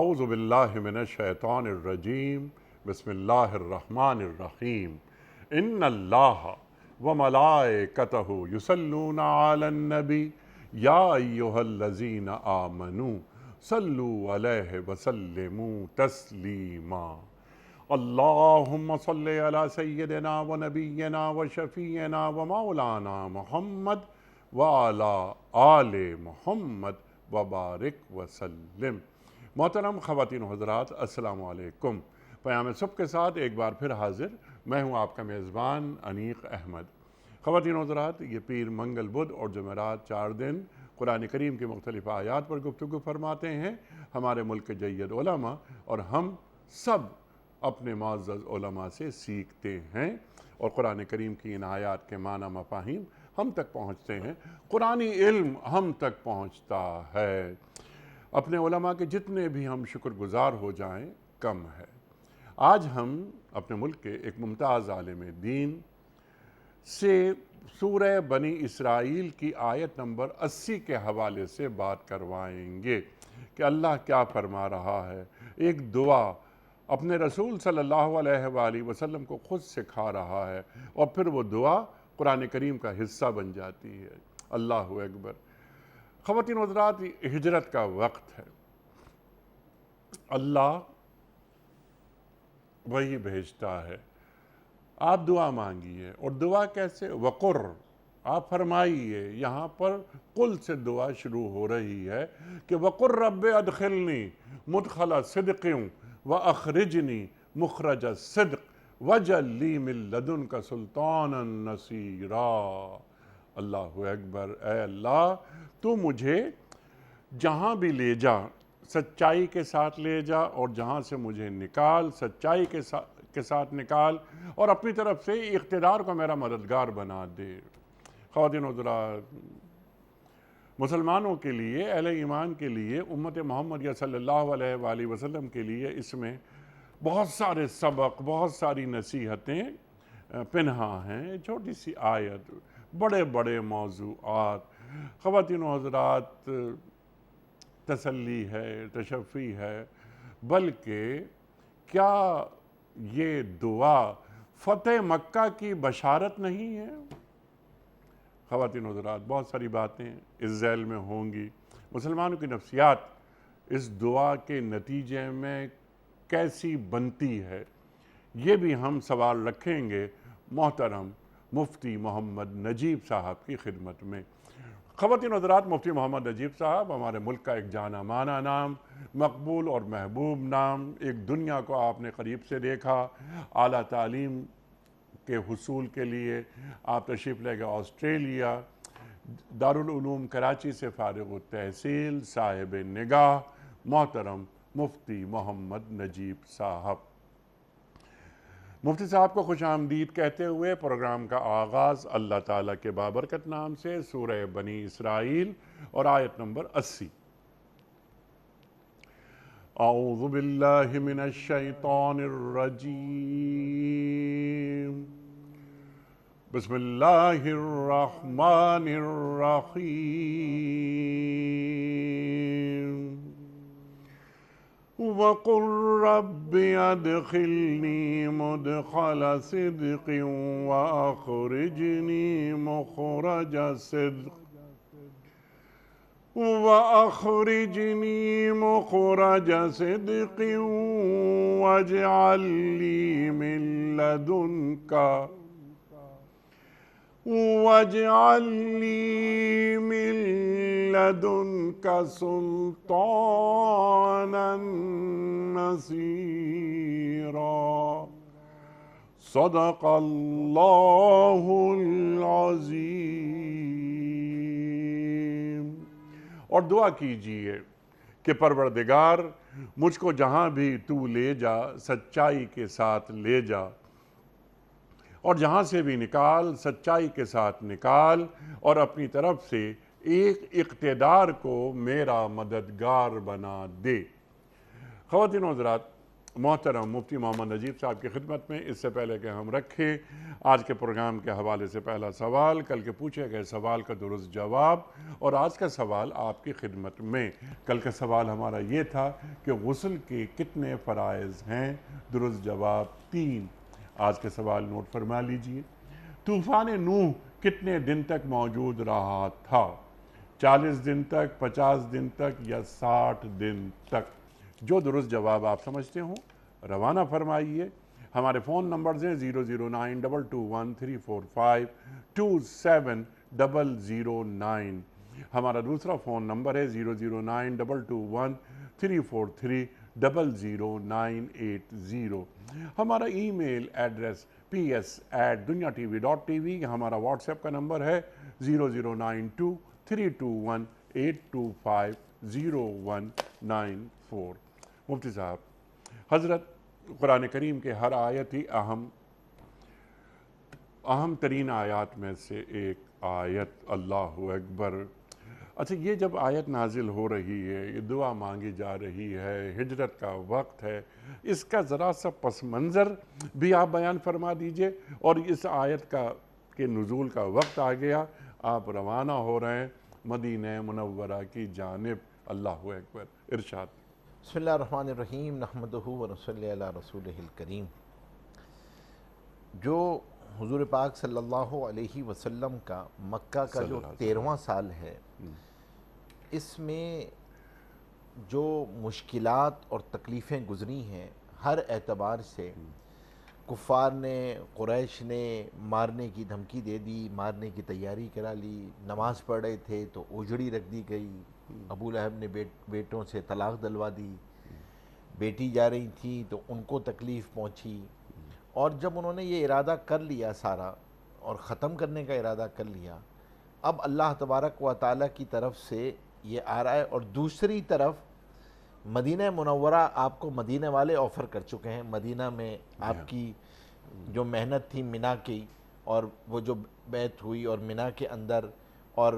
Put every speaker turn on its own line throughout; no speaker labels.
اعوذ باللہ من الشیطان الرجیم بسم اللہ الرحمن الرحیم ان اللہ وملائکتہ یصلون علی النبی یا ایہا الذین آمنوا صلوا علیہ وسلموا تسلیما اللہم صلی علی سیدنا و نبینا و شفیعنا و مولانا محمد وعلی آل محمد وبارک وسلم۔ محترم خواتین و حضرات، السلام علیکم۔ پیام صبح کے ساتھ ایک بار پھر حاضر میں ہوں آپ کا میزبان انیق احمد۔ خواتین و حضرات، یہ پیر منگل بدھ اور جمعرات 4 دن قرآن کریم کی مختلف آیات پر گفتگو فرماتے ہیں ہمارے ملک کے جید علماء، اور ہم سب اپنے معزز علماء سے سیکھتے ہیں اور قرآن کریم کی ان آیات کے معنی مفاہیم ہم تک پہنچتے ہیں، قرآنی علم ہم تک پہنچتا ہے۔ اپنے علماء کے جتنے بھی ہم شکر گزار ہو جائیں کم ہے۔ آج ہم اپنے ملک کے ایک ممتاز عالم دین سے سورہ بنی اسرائیل کی آیت نمبر 80 کے حوالے سے بات کروائیں گے کہ اللہ کیا فرما رہا ہے۔ ایک دعا اپنے رسول صلی اللہ علیہ وآلہ وسلم کو خود سکھا رہا ہے اور پھر وہ دعا قرآن کریم کا حصہ بن جاتی ہے۔ اللہ اکبر۔ خواتین و حضرات، ہجرت کا وقت ہے، اللہ وہی بھیجتا ہے، آپ دعا مانگیے۔ اور دعا کیسے؟ وقر، آپ فرمائیے۔ یہاں پر قل سے دعا شروع ہو رہی ہے کہ وقر رب ادخلنی مدخل صدق واخرجنی مخرج صدق واجعل لی من لدنک سلطانا نصیرا۔ اللہ اکبر۔ اے اللہ، تو مجھے جہاں بھی لے جا سچائی کے ساتھ لے جا، اور جہاں سے مجھے نکال سچائی کے ساتھ نکال، اور اپنی طرف سے اقتدار کو میرا مددگار بنا دے۔ خواتین و حضرات، مسلمانوں کے لیے، اہل ایمان کے لیے، امت محمدیہ صلی اللہ علیہ وآلہ وسلم کے لیے اس میں بہت سارے سبق، بہت ساری نصیحتیں پنہاں ہیں۔ چھوٹی سی آیت، بڑے بڑے موضوعات۔ خواتین و حضرات، تسلی ہے، تشفی ہے، بلکہ کیا یہ دعا فتح مکہ کی بشارت نہیں ہے؟ خواتین و حضرات، بہت ساری باتیں اس ذیل میں ہوں گی۔ مسلمانوں کی نفسیات اس دعا کے نتیجے میں کیسی بنتی ہے، یہ بھی ہم سوال رکھیں گے محترم مفتی محمد نجیب صاحب کی خدمت میں۔ خواتین و حضرات، مفتی محمد نجیب صاحب ہمارے ملک کا ایک جانا مانا نام، مقبول اور محبوب نام۔ ایک دنیا کو آپ نے قریب سے دیکھا، اعلیٰ تعلیم کے حصول کے لیے آپ تشریف لے گئے آسٹریلیا، دارالعلوم کراچی سے فارغ التحصیل، صاحب نگاہ محترم مفتی محمد نجیب صاحب۔ مفتی صاحب کو خوش آمدید کہتے ہوئے پروگرام کا آغاز اللہ تعالیٰ کے بابرکت نام سے، سورہ بنی اسرائیل اور آیت نمبر 80۔ اعوذ باللہ من الشیطان الرجیم، بسم اللہ الرحمن الرحیم۔ وَقُلْ رَبِّ أَدْخِلْنِي مُدْخَلَ صِدْقٍ وَأَخْرِجْنِي مُخْرَجَ صِدْقٍ وَاجْعَلْ لِي من لدنك سلطانا نصيرا۔ صدق اللہ العظیم۔ اور دعا کیجئے کہ پروردگار مجھ کو جہاں بھی تو لے جا سچائی کے ساتھ لے جا، اور جہاں سے بھی نکال سچائی کے ساتھ نکال، اور اپنی طرف سے ایک اقتدار کو میرا مددگار بنا دے۔ خواتین و حضرات، محترم مفتی محمد نجیب صاحب کی خدمت میں، اس سے پہلے کہ ہم رکھیں آج کے پروگرام کے حوالے سے پہلا سوال، کل کے پوچھے گئے سوال کا درست جواب، اور آج کا سوال آپ کی خدمت میں۔ کل کا سوال ہمارا یہ تھا کہ غسل کے کتنے فرائض ہیں؟ درست جواب 3۔ آج کا سوال نوٹ فرما لیجئے۔ طوفان نوح کتنے دن تک موجود رہا تھا؟ 40 دن تک، 50 دن تک یا 60 دن تک؟ جو درست جواب آپ سمجھتے ہوں روانہ فرمائیے۔ ہمارے فون نمبرز ہیں 009221345270009۔ ہمارا دوسرا فون نمبر ہے 0092213400980۔ ہمارا ای میل ایڈریس ps@duniatv.tv۔ ہمارا واٹس ایپ کا نمبر ہے 009232182500194۔ مفتی صاحب، حضرت قرآن کریم کے ہر آیت ہی اہم ترین آیات میں سے ایک آیت، اللہ اکبر۔ اچھا، یہ جب آیت نازل ہو رہی ہے، یہ دعا مانگی جا رہی ہے، ہجرت کا وقت ہے، اس کا ذرا سا پس منظر بھی آپ بیان فرما دیجئے، اور اس آیت کے نزول کا وقت آ گیا، آپ روانہ ہو رہے ہیں مدینہ منورہ کی جانب، اللہ اکبر، ارشاد۔
بسم اللہ الرحمن الرحیم، نحمدہ ونصلی علی رسولہ الکریم۔ جو حضور پاک صلی اللہ علیہ وسلم کا مکہ کا جو 13واں سال ہے، اس میں جو مشکلات اور تکلیفیں گزری ہیں ہر اعتبار سے، کفار نے، قریش نے مارنے کی دھمکی دے دی، مارنے کی تیاری کرا لی، نماز پڑھ رہے تھے تو اوجڑی رکھ دی گئی، ابو لہب نے بیٹوں سے طلاق دلوا دی، بیٹی جا رہی تھی تو ان کو تکلیف پہنچی، اور جب انہوں نے یہ ارادہ کر لیا سارا اور ختم کرنے کا ارادہ کر لیا، اب اللہ تبارک و تعالیٰ کی طرف سے یہ آ رہا ہے، اور دوسری طرف مدینہ منورہ آپ کو مدینہ والے آفر کر چکے ہیں۔ مدینہ میں آپ کی جو محنت تھی منا کی، اور وہ جو بیعت ہوئی اور منا کے اندر، اور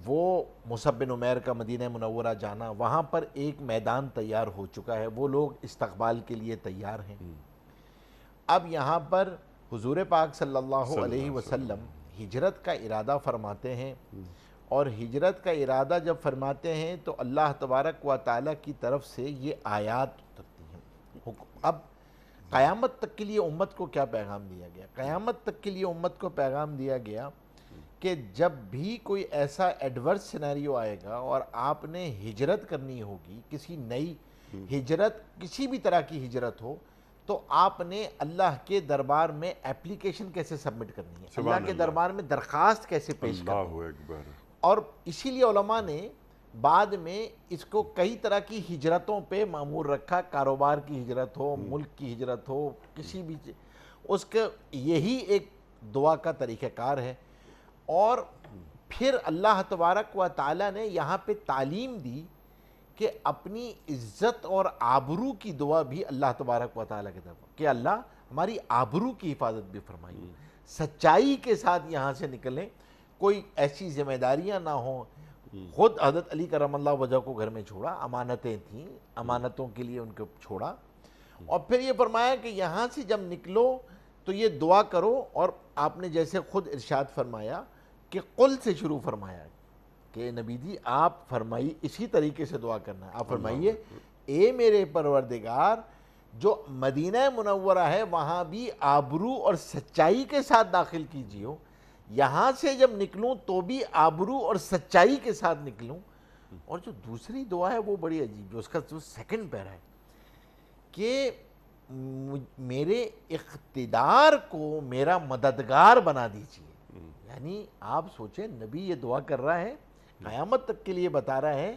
وہ مصعب بن عمیر کا مدینہ منورہ جانا، وہاں پر ایک میدان تیار ہو چکا ہے، وہ لوگ استقبال کے لیے تیار ہیں۔ اب یہاں پر حضور پاک صلی اللہ علیہ وسلم ہجرت کا ارادہ فرماتے ہیں، اور ہجرت کا ارادہ جب فرماتے ہیں تو اللہ تبارک و تعالیٰ کی طرف سے یہ آیات اترتی ہیں۔ اب قیامت تک کے لیے امت کو کیا پیغام دیا گیا؟ قیامت تک کے لیے امت کو پیغام دیا گیا کہ جب بھی کوئی ایسا ایڈورس سینیریو آئے گا اور آپ نے ہجرت کرنی ہوگی، کسی نئی ہجرت، کسی بھی طرح کی ہجرت ہو، تو آپ نے اللہ کے دربار میں اپلیکیشن کیسے سبمٹ کرنی ہے، اللہ کے دربار میں درخواست کیسے پیش کرنی ہے۔ اور اسی لیے علماء نے بعد میں اس کو کئی طرح کی ہجرتوں پہ معمور رکھا، کاروبار کی ہجرت ہو، ملک کی ہجرت ہو، کسی بھی اس کا یہی ایک دعا کا طریقہ کار ہے۔ اور پھر اللہ تبارک و تعالیٰ نے یہاں پہ تعلیم دی کہ اپنی عزت اور آبرو کی دعا بھی اللہ تبارک و تعالیٰ کی طرف، کہ اللہ ہماری آبرو کی حفاظت بھی فرمائیے، سچائی کے ساتھ یہاں سے نکلیں، کوئی ایسی ذمہ داریاں نہ ہوں۔ خود حضرت علی کرم اللہ وجہ کو گھر میں چھوڑا، امانتیں تھیں، امانتوں کے لیے ان کو چھوڑا، اور پھر یہ فرمایا کہ یہاں سے جب نکلو تو یہ دعا کرو، اور آپ نے جیسے خود ارشاد فرمایا کہ قل سے شروع فرمایا کہ نبی جی آپ فرمائیے، اسی طریقے سے دعا کرنا ہے۔ آپ فرمائیے اے میرے پروردگار، جو مدینہ منورہ ہے وہاں بھی آبرو اور سچائی کے ساتھ داخل کیجیے، یہاں سے جب نکلوں تو بھی آبرو اور سچائی کے ساتھ نکلوں۔ اور جو دوسری دعا ہے وہ بڑی عجیب، جو اس کا جو سیکنڈ پیر ہے کہ میرے اقتدار کو میرا مددگار بنا دیجیے۔ یعنی آپ سوچیں، نبی یہ دعا کر رہا ہے، قیامت تک کے لیے بتا رہا ہے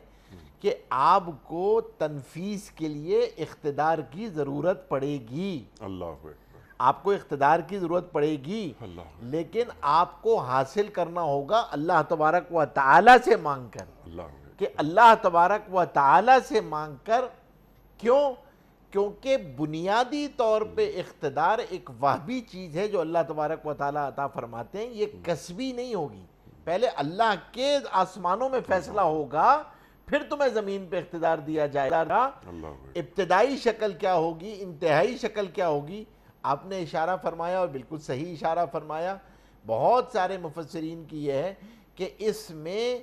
کہ آپ کو تنفیذ کے لیے اقتدار کی ضرورت پڑے گی، آپ کو اقتدار کی ضرورت پڑے گی، لیکن آپ کو حاصل کرنا ہوگا اللہ تبارک و تعالیٰ سے مانگ کر، کہ اللہ تبارک و تعالیٰ سے مانگ کر۔ کیوں؟ کیونکہ بنیادی طور پہ اقتدار ایک وہبی چیز ہے جو اللہ تبارک و تعالیٰ عطا فرماتے ہیں، یہ کسبی نہیں ہوگی۔ پہلے اللہ کے آسمانوں میں فیصلہ ہوگا، پھر تمہیں زمین پہ اقتدار دیا جائے گا۔ ابتدائی شکل کیا ہوگی، انتہائی شکل کیا ہوگی، آپ نے اشارہ فرمایا اور بالکل صحیح اشارہ فرمایا۔ بہت سارے مفسرین کی یہ ہے کہ اس میں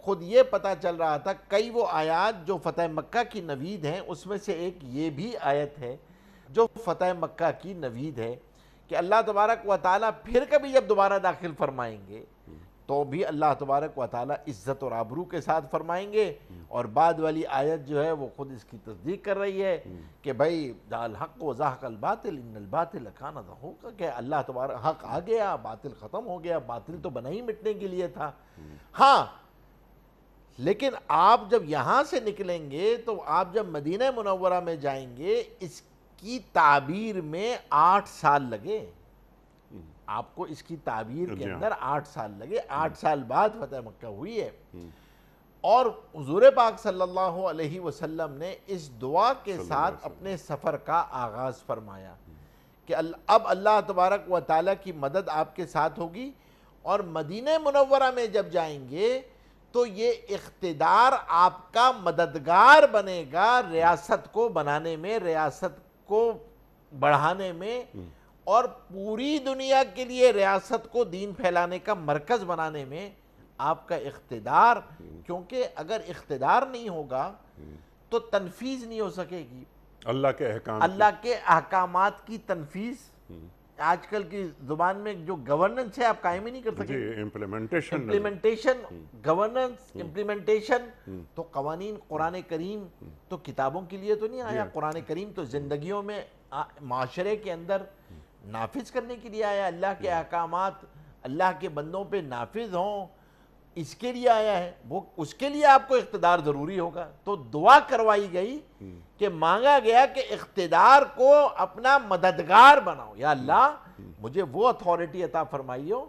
خود یہ پتہ چل رہا تھا، کئی وہ آیات جو فتح مکہ کی نوید ہیں، اس میں سے ایک یہ بھی آیت ہے جو فتح مکہ کی نوید ہے کہ اللہ تبارک و تعالیٰ پھر کبھی جب دوبارہ داخل فرمائیں گے تو بھی اللہ تبارک و تعالیٰ عزت اور آبرو کے ساتھ فرمائیں گے۔ اور بعد والی آیت جو ہے وہ خود اس کی تصدیق کر رہی ہے کہ بھائی الحق و زاہق الباطل ان الباطل کان زہوقا، کہ اللہ تبارک حق آ گیا، باطل ختم ہو گیا، باطل تو بنا ہی مٹنے کے لیے تھا۔ ہاں لیکن آپ جب یہاں سے نکلیں گے تو آپ جب مدینہ منورہ میں جائیں گے، اس کی تعبیر میں 8 سال لگے، آپ کو اس کی تعبیر کے اندر 8 سال لگے، 8 سال بعد فتح مکہ ہوئی ہے۔ اور حضور پاک صلی اللہ علیہ وسلم نے اس دعا کے ساتھ اپنے سفر کا آغاز فرمایا کہ اب اللہ تبارک و تعالیٰ کی مدد آپ کے ساتھ ہوگی، اور مدینہ منورہ میں جب جائیں گے تو یہ اقتدار آپ کا مددگار بنے گا ریاست کو بنانے میں، ریاست کو بڑھانے میں، اور پوری دنیا کے لیے ریاست کو دین پھیلانے کا مرکز بنانے میں آپ کا اقتدار، کیونکہ اگر اقتدار نہیں ہوگا تو تنفیذ نہیں ہو سکے گی، اللہ کے احکامات کی تنفیذ۔ آج کل کی زبان میں جو گورننس ہے آپ قائم ہی نہیں کر سکے، امپلیمنٹیشن، گورننس، امپلیمنٹیشن۔ تو قوانین، قرآن کریم تو کتابوں کے لیے تو نہیں آیا، قرآن کریم تو زندگیوں میں، معاشرے کے اندر نافذ کرنے کے لیے آیا، اللہ کے احکامات اللہ کے بندوں پہ نافذ ہوں، اس کے لیے آیا ہے، وہ اس کے لیے آپ کو اقتدار ضروری ہوگا۔ تو دعا کروائی گئی کہ مانگا گیا کہ اقتدار کو اپنا مددگار بناؤ، یا اللہ مجھے وہ اتھارٹی عطا فرمائیو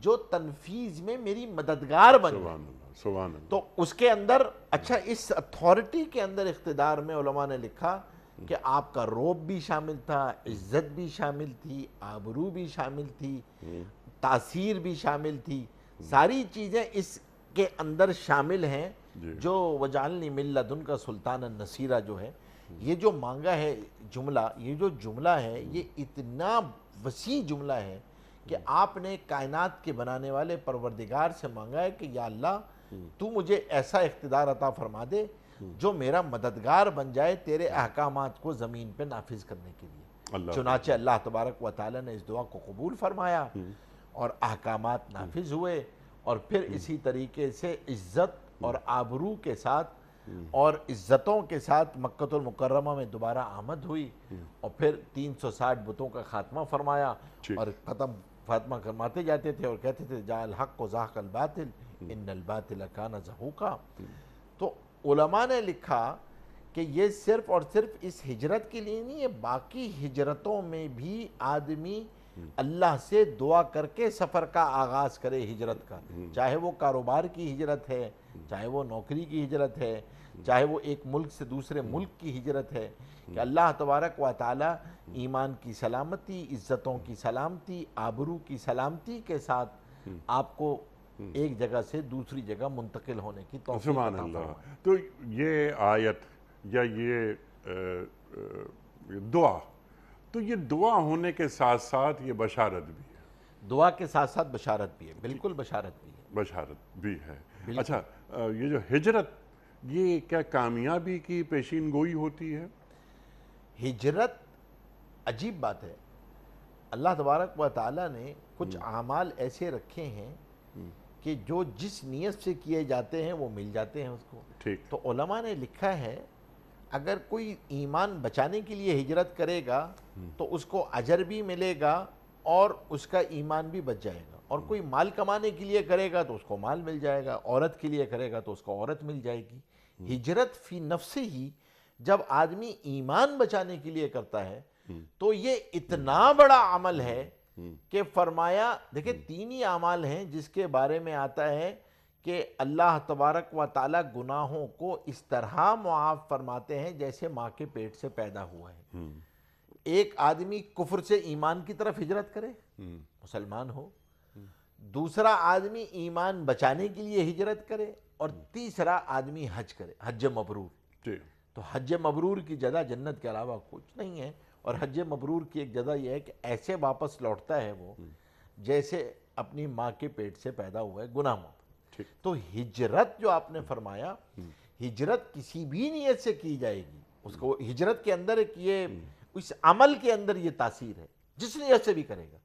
جو تنفیذ میں میری مددگار بن جائے۔ تو اس کے اندر، اچھا اس اتھارٹی کے اندر اقتدار میں علماء نے لکھا کہ آپ کا روب بھی شامل تھا، عزت بھی شامل تھی، آبرو بھی شامل تھی، تاثیر بھی شامل تھی، ساری چیزیں اس کے اندر شامل ہیں۔ جو وجعلنی من لدنک سلطانا نصیرا جو ہے، یہ جو مانگا ہے جملہ، یہ جو جملہ ہے یہ اتنا وسیع جملہ ہے کہ آپ نے کائنات کے بنانے والے پروردگار سے مانگا ہے کہ یا اللہ تو مجھے ایسا اقتدار عطا فرما دے جو میرا مددگار بن جائے تیرے احکامات کو زمین پہ نافذ کرنے کے لیے۔ چنانچہ اللہ تبارک و تعالی نے اس دعا کو قبول فرمایا اور احکامات نافذ ہوئے، اور پھر اسی طریقے سے عزت اور آبرو کے ساتھ اور عزتوں کے ساتھ مکہ المکرمہ میں دوبارہ آمد ہوئی، اور پھر 360 بتوں کا خاتمہ فرمایا، اور خاتمہ فرماتے جاتے تھے اور کہتے تھے جاء الحق و زاہق الباطل ان الباطل کان زہوقا۔ تو علماء نے لکھا کہ یہ صرف اور صرف اس ہجرت کے لیے نہیں ہے، باقی ہجرتوں میں بھی آدمی اللہ سے دعا کر کے سفر کا آغاز کرے ہجرت کا، چاہے وہ کاروبار کی ہجرت ہے، چاہے وہ نوکری کی ہجرت ہے، چاہے وہ ایک ملک سے دوسرے ملک کی ہجرت ہے، کہ اللہ تبارک و تعالی ایمان کی سلامتی، عزتوں کی سلامتی، آبرو کی سلامتی کے ساتھ آپ کو ایک جگہ سے دوسری جگہ منتقل ہونے کی توفیق عطا فرمائے۔
سبحان اللہ۔ تو یہ آیت یا یہ دعا، تو یہ دعا ہونے کے ساتھ ساتھ یہ بشارت بھی ہے،
دعا کے ساتھ ساتھ بشارت بھی ہے، بالکل بشارت بھی ہے،
بشارت بھی ہے۔ اچھا یہ جو ہجرت، یہ کیا کامیابی کی پیشین گوئی ہوتی ہے؟
ہجرت عجیب بات ہے، اللہ تبارک و تعالیٰ نے کچھ اعمال ایسے رکھے ہیں کہ جو جس نیت سے کیے جاتے ہیں وہ مل جاتے ہیں اس کو۔ تو علماء نے لکھا ہے اگر کوئی ایمان بچانے کے لیے ہجرت کرے گا تو اس کو اجر بھی ملے گا اور اس کا ایمان بھی بچ جائے گا، اور کوئی مال کمانے کے لیے کرے گا تو اس کو مال مل جائے گا، عورت کے لیے کرے گا تو اس کو عورت مل جائے گی۔ ہجرت فی نفس ہی جب آدمی ایمان بچانے کے لیے کرتا ہے تو یہ اتنا بڑا عمل ہے کہ فرمایا، دیکھیں 3 ہی اعمال ہیں جس کے بارے میں آتا ہے کہ اللہ تبارک و تعالی گناہوں کو اس طرح معاف فرماتے ہیں جیسے ماں کے پیٹ سے پیدا ہوا ہے۔ ایک آدمی کفر سے ایمان کی طرف ہجرت کرے، مسلمان ہو، دوسرا آدمی ایمان بچانے کے لیے ہجرت کرے، اور تیسرا آدمی حج کرے، حج مبرور۔
جی
تو حج مبرور کی جگہ جنت کے علاوہ کچھ نہیں ہے، اور حج مبرور کی ایک جگہ یہ ہے کہ ایسے واپس لوٹتا ہے وہ جیسے اپنی ماں کے پیٹ سے پیدا ہوا ہے، گناہ معاف۔
ٹھیک۔
تو ہجرت جو آپ نے فرمایا، ہجرت کسی بھی نیت سے کی جائے گی، اس کو ہجرت کے اندر ایک یہ اس عمل کے اندر یہ تاثیر ہے، جس نیت سے بھی کرے گا۔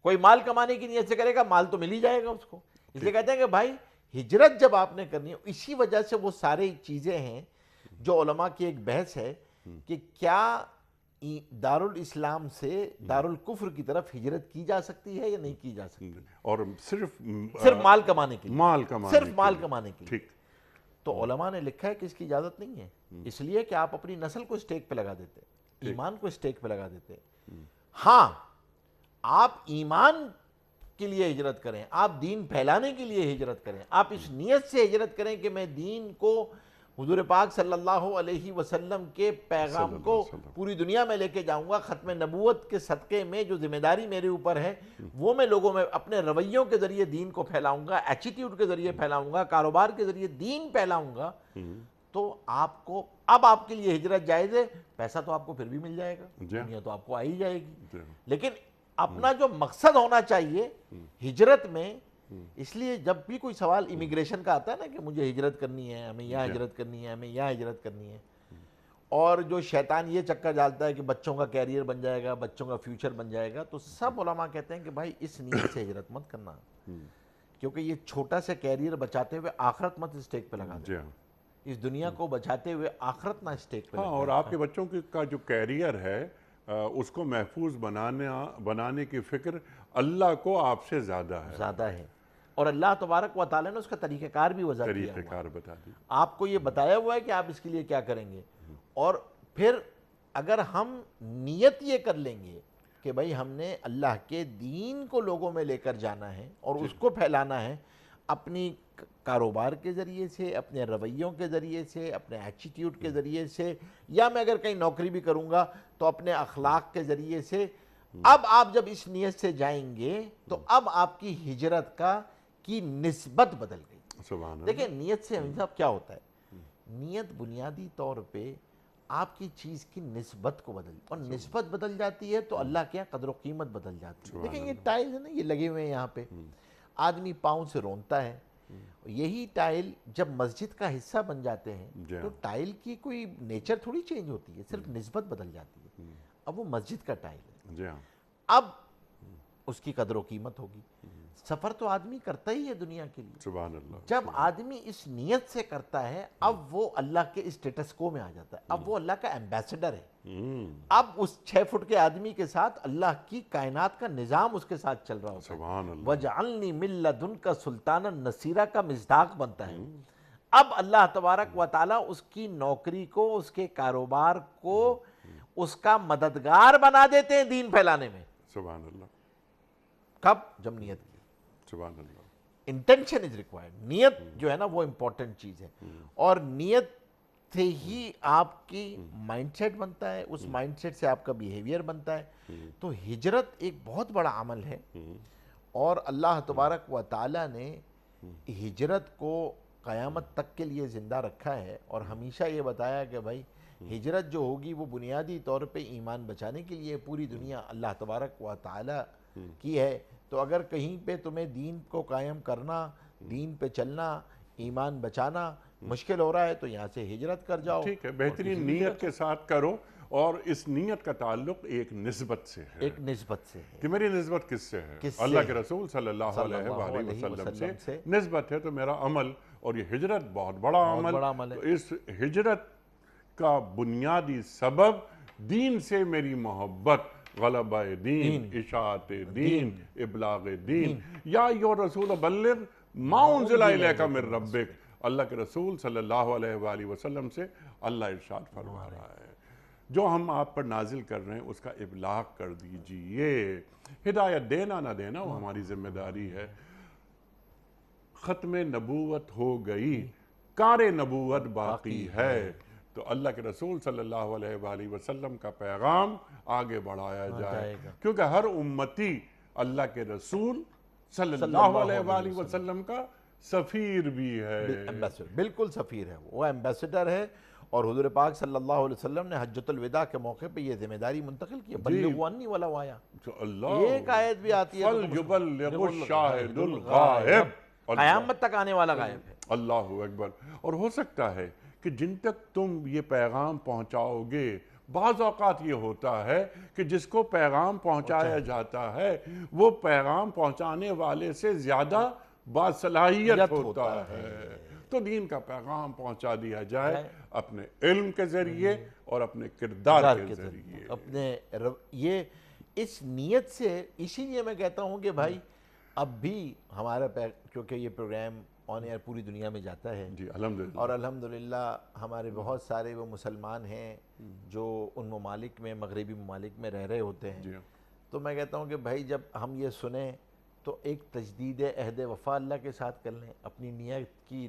کوئی مال کمانے کی نیت سے کرے گا، مال تو مل ہی جائے گا اس کو۔ اس لیے کہتے ہیں کہ بھائی ہجرت جب آپ نے کرنی ہے، اسی وجہ سے وہ ساری چیزیں ہیں جو علماء کی ایک بحث ہے کہ کیا دارالاسلام سے دارالکفر کی طرف ہجرت کی جا سکتی ہے یا نہیں کی جا سکتی،
اور صرف
مال کمانے کے لیے،
مال کمانے
صرف مال کمانے کے لیے۔
ٹھیک۔
تو علماء نے لکھا ہے کہ اس کی اجازت نہیں ہے، اس لیے کہ آپ اپنی نسل کو اسٹیک پہ لگا دیتے، ایمان کو اسٹیک پہ لگا دیتے۔ ہاں آپ ایمان کے لیے ہجرت کریں، آپ دین پھیلانے کے لیے ہجرت کریں، آپ اس نیت سے ہجرت کریں کہ میں دین کو، حضور پاک صلی اللہ علیہ وسلم کے پیغام کو پوری دنیا میں لے کے جاؤں گا، ختم نبوت کے صدقے میں جو ذمہ داری میرے اوپر ہے وہ میں لوگوں میں اپنے رویوں کے ذریعے دین کو پھیلاؤں گا، ایٹیٹیوڈ کے ذریعے پھیلاؤں گا، کاروبار کے ذریعے دین پھیلاؤں گا، تو آپ کو اب آپ کے لیے ہجرت جائز ہے۔ پیسہ تو آپ کو پھر بھی مل جائے گا، دنیا تو آپ کو آ ہی جائے گی، لیکن اپنا جو مقصد ہونا چاہیے ہجرت میں۔ اس لیے جب بھی کوئی سوال امیگریشن کا آتا ہے نا کہ مجھے ہجرت کرنی ہے، ہمیں یہاں ہجرت کرنی ہے، ہمیں یہاں ہجرت کرنی ہے، اور جو شیطان یہ چکر ڈالتا ہے کہ بچوں کا کیریئر بن جائے گا، بچوں کا فیوچر بن جائے گا، تو سب علماء کہتے ہیں کہ بھائی اس نیت سے ہجرت مت کرنا، کیونکہ یہ چھوٹا سا کیریئر بچاتے ہوئے آخرت مت اسٹیک پہ لگا دیں، اس دنیا کو بچاتے ہوئے آخرت نہ اسٹیک پہ لگا دیں۔
اور آپ کے بچوں کا جو کیریئر ہے اس کو محفوظ بنانے کی فکر اللہ کو آپ سے زیادہ ہے،
اور اللہ تبارک و تعالیٰ نے اس کا طریقہ کار بھی وضع کیا
طریقہ
ہوا
کار
ہے،
بتا دی۔
آپ کو یہ بتایا ہوا ہے کہ آپ اس کے لیے کیا کریں گے، اور پھر اگر ہم نیت یہ کر لیں گے کہ بھائی ہم نے اللہ کے دین کو لوگوں میں لے کر جانا ہے اور اس کو پھیلانا ہے، اپنی کاروبار کے ذریعے سے، اپنے رویوں کے ذریعے سے، اپنے ایٹیٹیوڈ کے ذریعے سے، یا میں اگر کہیں نوکری بھی کروں گا تو اپنے اخلاق کے ذریعے سے، اب آپ جب اس نیت سے جائیں گے تو اب آپ کی ہجرت کی نسبت بدل گئی۔
سبحان اللہ۔
دیکھیں نیت سے صاحب کیا ہوتا ہے، نیت بنیادی طور پہ آپ کی چیز کی نسبت کو بدل، اور نسبت بدل جاتی ہے تو اللہ کے قدر و قیمت بدل جاتی ہے۔ دیکھیں یہ ٹائل ہے نا، یہ لگے ہوئے ہیں یہاں پہ، آدمی پاؤں سے رونتا ہے، یہی ٹائل جب مسجد کا حصہ بن جاتے ہیں تو ٹائل کی کوئی نیچر تھوڑی چینج ہوتی ہے، صرف نسبت بدل جاتی ہے، اب وہ مسجد کا ٹائل ہے، اب اس کی قدر و قیمت ہوگی۔ سفر تو آدمی کرتا ہی ہے دنیا کے لیے،
سبحان اللہ۔
جب آدمی اس نیت سے کرتا ہے اب وہ اللہ کے اسٹیٹس کو میں آ جاتا ہے، اب وہ اللہ کا ایمبیسڈر ہے، اب اس 6 فٹ کے آدمی کے ساتھ اللہ کی کائنات کا نظام اس کے ساتھ چل رہا ہوتا ہے،
سبحان اللہ۔
وَجَعَلْنِي مِن لَدُنْكَ سُلْطَانًا نَصِيرًا کا مصداق بنتا ہے۔ اب اللہ تبارک و تعالیٰ اس کی نوکری کو، اس کے کاروبار کو اس کا مددگار بنا دیتے ہیں دین پھیلانے میں۔
سبحان اللہ۔
کب؟ جب نیت کی۔
سبحان اللہ۔
انٹینشن از ریکوائرڈ، نیت جو ہے نا وہ امپورٹنٹ چیز ہے، اور نیت سے ہی آپ کی مائنڈ سیٹ بنتا ہے، اس مائنڈ سیٹ سے آپ کا بیہیویئر بنتا ہے۔ تو ہجرت ایک بہت بڑا عمل ہے، اور اللہ تبارک و تعالیٰ نے ہجرت کو قیامت تک کے لیے زندہ رکھا ہے، اور ہمیشہ یہ بتایا کہ بھائی ہجرت جو ہوگی وہ بنیادی طور پہ ایمان بچانے کے لیے، پوری دنیا اللہ تبارک و تعالیٰ کی ہے، تو اگر کہیں پہ تمہیں دین کو قائم کرنا، دین پہ چلنا، ایمان بچانا مشکل ہو رہا ہے تو یہاں سے ہجرت کر جاؤ۔
ٹھیک ہے، بہترین نیت کے ساتھ کرو، اور اس نیت کا تعلق ایک نسبت سے ہے،
ایک نسبت سے ہے
کہ میری نسبت کس سے ہے؟ اللہ کے رسول صلی اللہ علیہ وآلہ وسلم سے نسبت ہے، تو میرا عمل، اور یہ ہجرت بہت بڑا عمل ہے، تو اس ہجرت کا بنیادی سبب دین سے میری محبت، غلبہ دین، اشاعت دین، ابلاغ دین، یا ایھا الرسول بلغ ما انزل الیک من ربک، اللہ کے رسول صلی اللہ علیہ وآلہ وسلم سے اللہ ارشاد فرما رہا ہے، جو ہم آپ پر نازل کر رہے ہیں اس کا ابلاغ کر دیجئے۔ ہدایت دینا نہ دینا وہ ہماری ذمہ داری ہے۔ ختم نبوت ہو گئی، کار نبوت باقی ہے، تو اللہ کے رسول صلی اللہ علیہ وآلہ وسلم کا پیغام آگے بڑھایا جائے، کیونکہ ہر امتی اللہ کے رسول صلی اللہ علیہ وآلہ وسلم کا سفیر بھی ہے.
ایمبیسڈر، بالکل سفیر ہے، وہ ایمبیسڈر ہے. اور حضور پاک صلی اللہ علیہ وسلم نے حجۃ الوداع کے موقع پہ یہ ذمہ داری منتقل کی ہے. بلغوا عنی ولو آیا. ایک آیت بھی آتی ہے
فَلْيُبَلِّغُ الشَّاهِدُ الْغَائِبُ.
قیامت تک آنے والا غائب ہے.
اللہ اکبر. اور ہو سکتا ہے کہ جن تک تم یہ پیغام پہنچاؤ گے، بعض اوقات یہ ہوتا ہے کہ جس کو پیغام پہنچایا جاتا ہے وہ پیغام پہنچانے والے سے زیادہ باصلاحیت ہوتا ہے. تو دین کا پیغام پہنچا دیا جائے اپنے علم کے ذریعے اور اپنے کردار کے ذریعے.
اپنے یہ اس نیت سے، اسی لیے میں کہتا ہوں کہ بھائی اب بھی ہمارا کیونکہ یہ پروگرام آن ایئر پوری دنیا میں جاتا ہے.
جی الحمدللہ.
اور الحمدللہ ہمارے بہت سارے وہ مسلمان ہیں جو ان ممالک میں، مغربی ممالک میں رہ رہے ہوتے ہیں. تو میں کہتا ہوں کہ بھائی جب ہم یہ سنیں تو ایک تجدید عہد وفا اللہ کے ساتھ کر لیں، اپنی نیت کی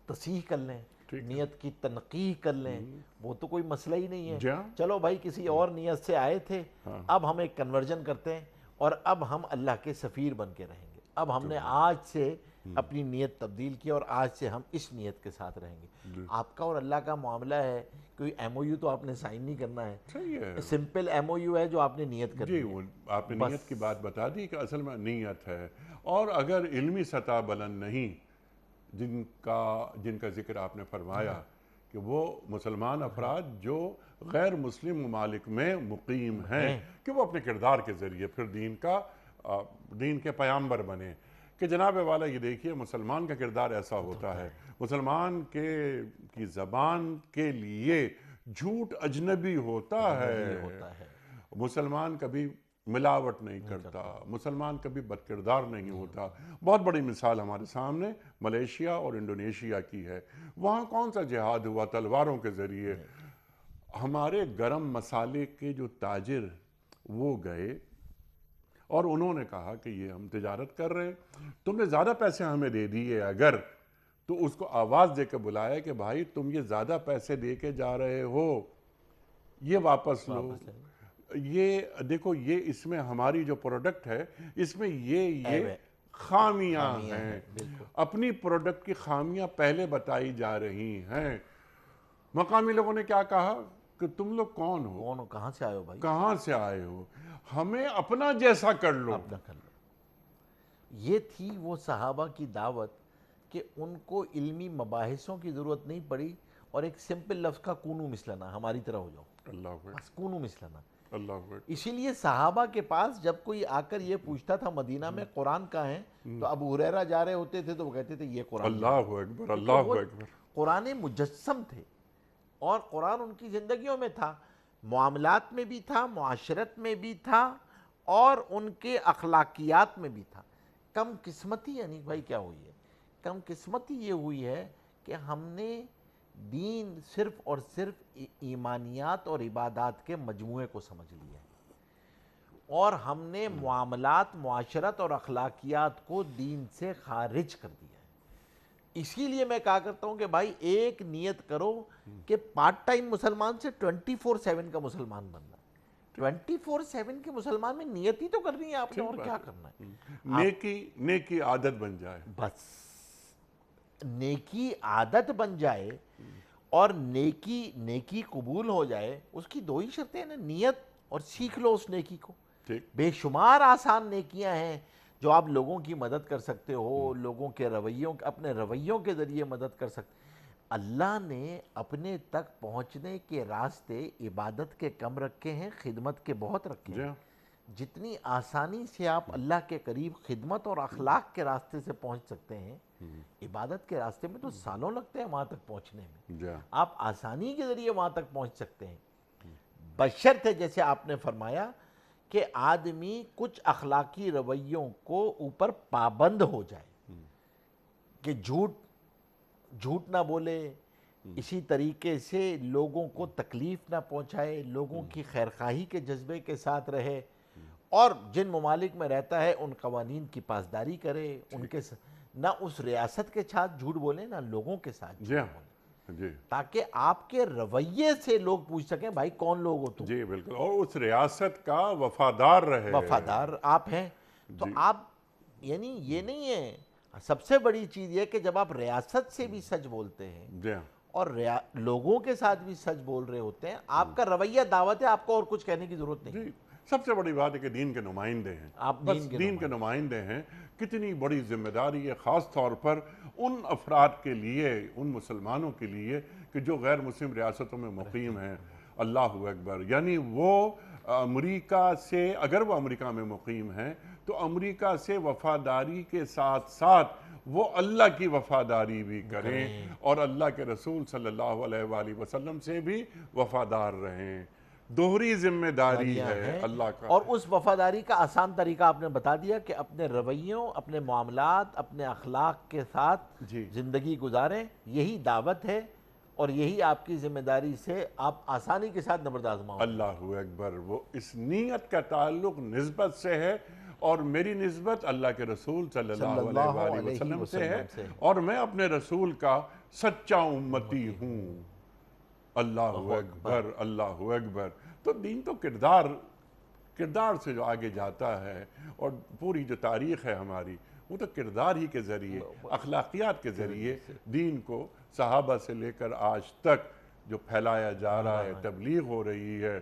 تصحیح کر لیں، نیت کی تنقیح کر لیں. وہ تو کوئی مسئلہ ہی نہیں ہے. چلو بھائی کسی اور نیت سے آئے تھے، اب ہم ایک کنورژن کرتے ہیں اور اب ہم اللہ کے سفیر بن کے رہیں گے. اب ہم نے آج سے اپنی نیت تبدیل کی اور آج سے ہم اس نیت کے ساتھ رہیں گے. آپ کا اور اللہ کا معاملہ ہے، کوئی ایم او یو تو آپ نے سائن نہیں کرنا ہے. سمپل ایم او یو ہے جو آپ نے نیت کرنی ہے.
جی آپ نے نیت کی بات بتا دی کہ اصل میں نیت ہے. اور اگر علمی سطح بلند نہیں، جن کا ذکر آپ نے فرمایا کہ وہ مسلمان افراد جو غیر مسلم ممالک میں مقیم ہیں، کہ وہ اپنے کردار کے ذریعے پھر دین کے پیامبر بنے. کہ جناب والا یہ دیکھیے مسلمان کا کردار ایسا ہوتا ہے، مسلمان کی زبان کے لیے جھوٹ اجنبی ہوتا ہے. مسلمان کبھی ملاوٹ نہیں کرتا، مسلمان کبھی بد کردار نہیں ہوتا. بہت بڑی مثال ہمارے سامنے ملیشیا اور انڈونیشیا کی ہے. وہاں کون سا جہاد ہوا؟ تلواروں کے ذریعے. ہمارے گرم مسالے کے جو تاجر وہ گئے اور انہوں نے کہا کہ یہ ہم تجارت کر رہے ہیں، تم نے زیادہ پیسے ہمیں دے دیے اگر، تو اس کو آواز دے کے بلایا کہ بھائی تم یہ زیادہ پیسے دے کے جا رہے ہو، یہ واپس لو. یہ دیکھو، یہ اس میں ہماری جو پروڈکٹ ہے اس میں یہ خامیاں ہیں. اپنی پروڈکٹ کی خامیاں پہلے بتائی جا رہی ہیں. مقامی لوگوں نے کیا کہا کہ تم لوگ کون ہو،
کہاں سے آئے ہو بھائی،
کہاں سے آئے ہو، ہمیں اپنا جیسا کر لو.
یہ تھی وہ صحابہ کی دعوت کہ ان کو علمی مباحثوں کی ضرورت نہیں پڑی، اور ایک سمپل لفظ کا کونو مثلنا، ہماری طرح ہو جاؤ.
اللہ
بس کونو مثلنا.
اللہ.
اسی لیے صحابہ کے پاس جب کوئی آ کر یہ پوچھتا تھا مدینہ میں قرآن کہاں ہے، تو ابو ہریرہ جا رہے ہوتے تھے تو وہ کہتے تھے یہ قرآن.
اللہ اکبر. اللہ اکبر.
قرآن مجسم تھے اور قرآن ان کی زندگیوں میں تھا، معاملات میں بھی تھا، معاشرت میں بھی تھا، اور ان کے اخلاقیات میں بھی تھا. کم قسمتی یعنی بھائی کیا ہوئی ہے؟ کم قسمتی یہ ہوئی ہے کہ ہم نے دین صرف اور صرف ایمانیات اور عبادات کے مجموعے کو سمجھ لیا ہے، اور ہم نے معاملات، معاشرت اور اخلاقیات کو دین سے خارج کر دیا ہے. اسی لیے میں کہا کرتا ہوں کہ بھائی ایک نیت کرو کہ پارٹ ٹائم مسلمان سے 24/7 کا مسلمان بننا. 24/7 کے مسلمان میں نیت ہی تو کرنی ہے آپ نے، اور کیا کرنا ہے؟
نیکی عادت بن جائے. بس
نیکی عادت بن جائے اور نیکی قبول ہو جائے. اس کی دو ہی شرطیں ہیں نا، نیت اور سیکھ لو اس نیکی کو. بے شمار آسان نیکیاں ہیں جو آپ لوگوں کی مدد کر سکتے ہو، لوگوں کے اپنے رویوں کے ذریعے مدد کر سکتے. اللہ نے اپنے تک پہنچنے کے راستے عبادت کے کم رکھے ہیں، خدمت کے بہت رکھے ہیں. جتنی آسانی سے آپ اللہ کے قریب خدمت اور اخلاق کے راستے سے پہنچ سکتے ہیں، عبادت کے راستے میں تو سالوں لگتے ہیں وہاں تک پہنچنے میں. آپ آسانی کے ذریعے وہاں تک پہنچ سکتے ہیں، بشرطے جیسے آپ نے فرمایا کہ آدمی کچھ اخلاقی رویوں کو اوپر پابند ہو جائے، کہ جھوٹ نہ بولے، اسی طریقے سے لوگوں کو تکلیف نہ پہنچائے، لوگوں کی خیرخواہی کے جذبے کے ساتھ رہے، اور جن ممالک میں رہتا ہے ان قوانین کی پاسداری کرے، ان کے نہ اس ریاست کے ساتھ جھوٹ بولے نہ لوگوں کے ساتھ جھوٹ بولے، تاکہ آپ کے رویے سے لوگ پوچھ سکیں بھائی کون لوگ ہو تم.
جی بالکل. اور اس ریاست کا وفادار رہے.
وفادار آپ ہیں تو آپ یعنی یہ نہیں ہے، سب سے بڑی چیز یہ کہ جب آپ ریاست سے بھی سچ بولتے ہیں
جی ہاں
اور لوگوں کے ساتھ بھی سچ بول رہے ہوتے ہیں، آپ کا رویہ دعوت ہے، آپ کو اور کچھ کہنے کی ضرورت نہیں۔
جی، سب سے بڑی بات ہے کہ دین کے نمائندے ہیں،
آپ
بس دین کے نمائندے ہیں۔ کتنی بڑی ذمہ داری ہے خاص طور پر ان افراد کے لیے، ان مسلمانوں کے لیے کہ جو غیر مسلم ریاستوں میں مقیم ہیں۔ اللہ اکبر، یعنی وہ امریکہ سے، اگر وہ امریکہ میں مقیم ہیں تو امریکہ سے وفاداری کے ساتھ ساتھ وہ اللہ کی وفاداری بھی کریں اور اللہ کے رسول صلی اللہ علیہ وآلہ وسلم سے بھی وفادار رہیں۔ دوہری ذمہ داری ہے اللہ کا۔
اور اس وفاداری کا آسان طریقہ آپ نے بتا دیا کہ اپنے رویوں، اپنے معاملات، اپنے اخلاق کے ساتھ زندگی گزاریں، یہی دعوت ہے اور یہی آپ کی ذمہ داری سے آپ آسانی کے ساتھ نبرد آزماؤ۔
اللہ اکبر، وہ اس نیت کا تعلق نسبت سے ہے، اور میری نسبت اللہ کے رسول صلی اللہ علیہ وآلہ وسلم سے ہے، اور میں اپنے رسول کا سچا امتی ہوں۔ اللہ اکبر، اللہ اکبر۔ تو دین تو کردار سے جو آگے جاتا ہے، اور پوری جو تاریخ ہے ہماری وہ تو کردار ہی کے ذریعے، اخلاقیات کے ذریعے دین کو صحابہ سے لے کر آج تک جو پھیلایا جا رہا ہے، تبلیغ ہو رہی ہے،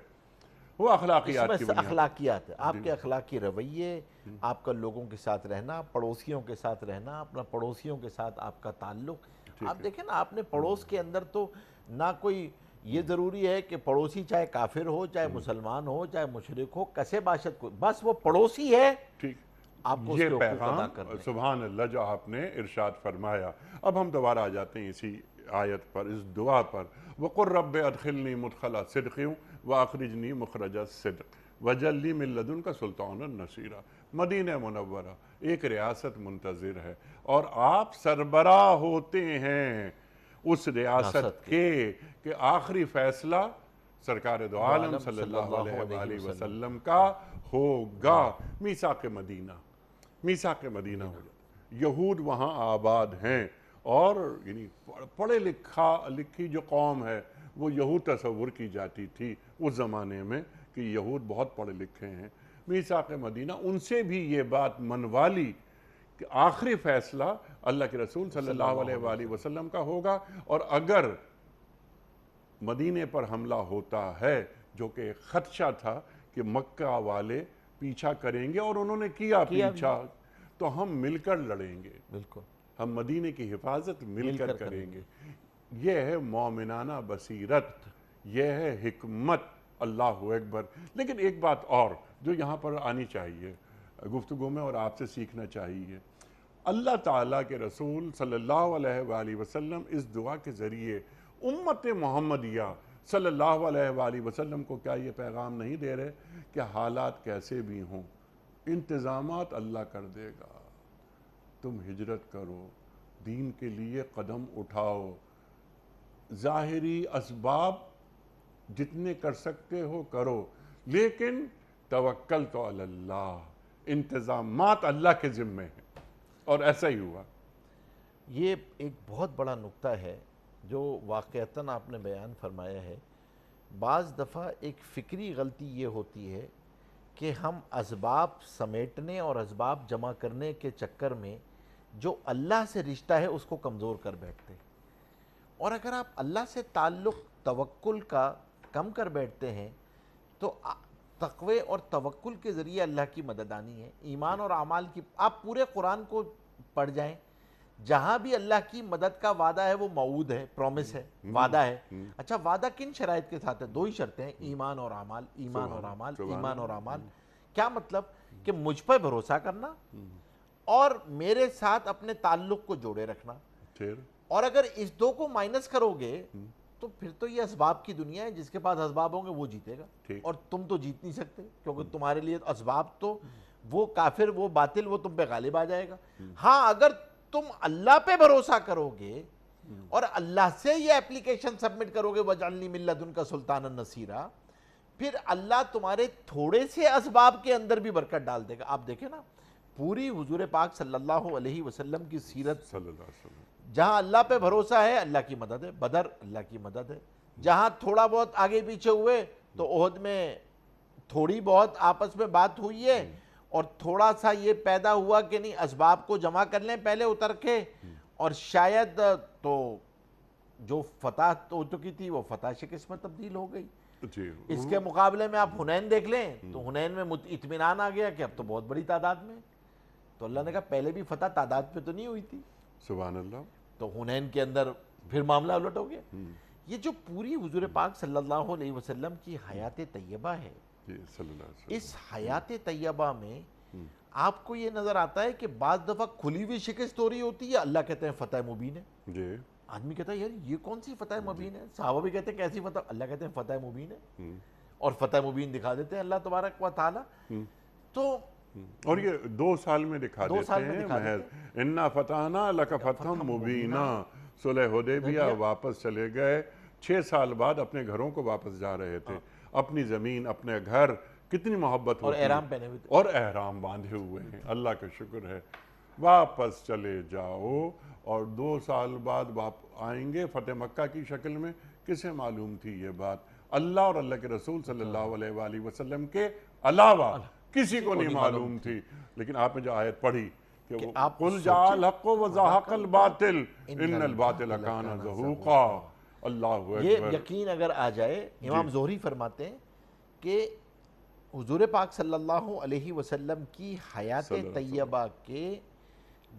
وہ اخلاقیات کی بنیاد۔
اخلاقیات ہے، آپ کے اخلاقی رویے، آپ کا لوگوں کے ساتھ رہنا، پڑوسیوں کے ساتھ رہنا، اپنا پڑوسیوں کے ساتھ آپ کا تعلق۔ آپ دیکھیں نا، آپ نے پڑوس کے اندر تو نہ کوئی یہ ضروری ہے کہ پڑوسی چاہے کافر ہو، چاہے مسلمان ہو، چاہے مشرک ہو، کسے باشد کو، بس وہ پڑوسی ہے، آپ کو اس کے
یہ
حقوق ادا
پیغام
کرنے۔
سبحان اللہ جو آپ نے ارشاد فرمایا۔ اب ہم دوبارہ آ جاتے ہیں اسی آیت پر، اس دعا پر۔ وَقُلْ رَبِّ أَدْخِلْنِي مُدْخَلَ صِدْقٍ وَأَخْرِجْنِي مُخْرَجَ صِدْقٍ وَاجْعَل لِّي مِن لَّدُنكَ سُلْطَانًا نَصِيرًا۔ مدینہ منورہ ایک ریاست منتظر ہے، اور آپ سربراہ ہوتے ہیں اس ریاست کے کہ آخری فیصلہ سرکار دو عالم صلی اللہ علیہ وآلہ وسلم کا ہوگا۔ میثاق مدینہ، میثاق مدینہ ہو جاتا، یہود وہاں آباد ہیں، اور یعنی پڑھے لکھی جو قوم ہے وہ یہود تصور کی جاتی تھی اس زمانے میں کہ یہود بہت پڑھے لکھے ہیں۔ میثاق مدینہ ان سے بھی یہ بات منوا لی کہ آخری فیصلہ اللہ کے رسول صلی اللہ علیہ وآلہ وسلم کا ہوگا، اور اگر مدینے پر حملہ ہوتا ہے، جو کہ ایک خدشہ تھا کہ مکہ والے پیچھا کریں گے، اور انہوں نے کیا پیچھا، تو ہم مل کر لڑیں گے،
بالکل
ہم مدینے کی حفاظت مل کر کریں گے۔ یہ ہے مومنانہ بصیرت، یہ ہے حکمت۔ اللہ اکبر۔ لیکن ایک بات اور جو یہاں پر آنی چاہیے گفتگو میں، اور آپ سے سیکھنا چاہیے، اللہ تعالیٰ کے رسول صلی اللہ علیہ وآلہ وسلم اس دعا کے ذریعے امت محمدیہ صلی اللہ علیہ وآلہ وسلم کو کیا یہ پیغام نہیں دے رہے کہ حالات کیسے بھی ہوں، انتظامات اللہ کر دے گا، تم ہجرت کرو، دین کے لیے قدم اٹھاؤ، ظاہری اسباب جتنے کر سکتے ہو کرو، لیکن توکل تو اللہ، انتظامات اللہ کے ذمے ہیں، اور ایسا ہی ہوا۔
یہ ایک بہت بڑا نقطہ ہے جو واقعتاً آپ نے بیان فرمایا ہے۔ بعض دفعہ ایک فکری غلطی یہ ہوتی ہے کہ ہم اسباب سمیٹنے اور اسباب جمع کرنے کے چکر میں جو اللہ سے رشتہ ہے اس کو کمزور کر بیٹھتے ہیں، اور اگر آپ اللہ سے تعلق توکل کا کم کر بیٹھتے ہیں تو تقوی اور توکل کے ذریعے اللہ کی مدد آنی ہے۔ ایمان اور اعمال کی، آپ پورے قرآن کو پڑھ جائیں، جہاں بھی اللہ کی مدد کا وعدہ ہے وہ موعود ہے، پرومس ہے، وعدہ ہے۔ اچھا، وعدہ کن شرائط کے ساتھ ہے؟ دو ہی شرطیں ہیں، ایمان اور اعمال، ایمان اور اعمال، ایمان اور اعمال۔ کیا مطلب؟ کہ مجھ پر بھروسہ کرنا اور میرے ساتھ اپنے تعلق کو جوڑے رکھنا، اور اگر اس دو کو مائنس کرو گے تو پھر تو یہ اسباب کی دنیا ہے، جس کے پاس اسباب ہوں گے وہ جیتے گا، اور تم تو جیت نہیں سکتے، کیونکہ تمہارے لیے اسباب تو وہ کافر، وہ باطل، وہ تم پہ غالب آ جائے گا۔ ہاں، اگر تم اللہ پہ بھروسہ کرو گے اور اللہ سے یہ اپلیکیشن سبمٹ کرو گے وَاجْعَلْنِي مِن لَّدُنكَ سُلْطَانًا نَصِيرًا، پھر اللہ تمہارے تھوڑے سے اسباب کے اندر بھی برکت ڈال دے گا۔ آپ دیکھیں نا، پوری حضور پاک صلی اللہ علیہ وسلم کی سیرت، جہاں اللہ پہ بھروسہ ہے اللہ کی مدد ہے، بدر اللہ کی مدد ہے، جہاں تھوڑا بہت آگے پیچھے ہوئے تو احد میں تھوڑی بہت آپس میں بات ہوئی ہے، اور تھوڑا سا یہ پیدا ہوا کہ نہیں اسباب کو جمع کر لیں پہلے اتر کے، اور شاید تو جو فتح ہو چکی تھی وہ فتح شکست میں تبدیل ہو گئی۔
جی
اس کے مقابلے میں آپ حنین دیکھ لیں تو حنین میں اطمینان آ گیا کہ اب تو بہت بڑی تعداد میں، تو اللہ نے کہا پہلے بھی فتح تعداد پہ تو نہیں ہوئی تھی،
سبحان اللہ۔
تو حنین کے اندر پھر معاملہ الٹ ہو گیا۔ یہ جو پوری حضور پاک صلی اللہ علیہ وسلم کی حیات طیبہ ہے،
جی صلی اللہ علیہ
اس حیات طیبہ میں آپ کو یہ نظر آتا ہے کہ بعض دفعہ کھلی ہوئی شکست ہو رہی ہوتی ہے، اللہ کہتے ہیں فتح مبین ہے۔
وسلم۔ جی
آدمی کہتا ہے یار یہ کون سی فتح مبین ہے؟ صحابہ بھی کہتے ہیں کیسی فتح؟ اللہ کہتے ہیں فتح مبین ہے، اور فتح مبین دکھا دیتے ہیں اللہ تبارک و تعالی۔ تو
اور یہ 2 سال میں دکھا
دو
دیتے
سال میں
ہیں
دکھا
محض انا فتحنا لک فتحا مبینا۔ صلح حدیبیہ واپس چلے گئے، 6 سال بعد اپنے گھروں کو واپس جا رہے تھے، اپنی زمین، اپنے گھر، کتنی محبت
اور
ہوتی ہے،
احرام پہنے ہوئے تھے،
اور احرام باندھے ہوئے ہیں، اللہ کا شکر ہے۔ واپس چلے جاؤ، اور 2 سال بعد آئیں گے فتح مکہ کی شکل میں۔ کسے معلوم تھی یہ بات؟ اللہ اور اللہ کے رسول صلی اللہ علیہ وآلہ وسلم کے علاوہ کسی کو نہیں معلوم تھی۔ لیکن آپ نے جو آیت پڑھی کہ قُلْ جَاءَ الْحَقُّ وَزَهَقَ الْبَاطِلُ إِنَّ الْبَاطِلَ كَانَ زَهُوقًا۔ اللہ
یہ
اکبر۔
یقین اگر آ جائے، امام زہری فرماتے ہیں کہ حضور پاک صلی اللہ علیہ وسلم کی حیات طیبہ کے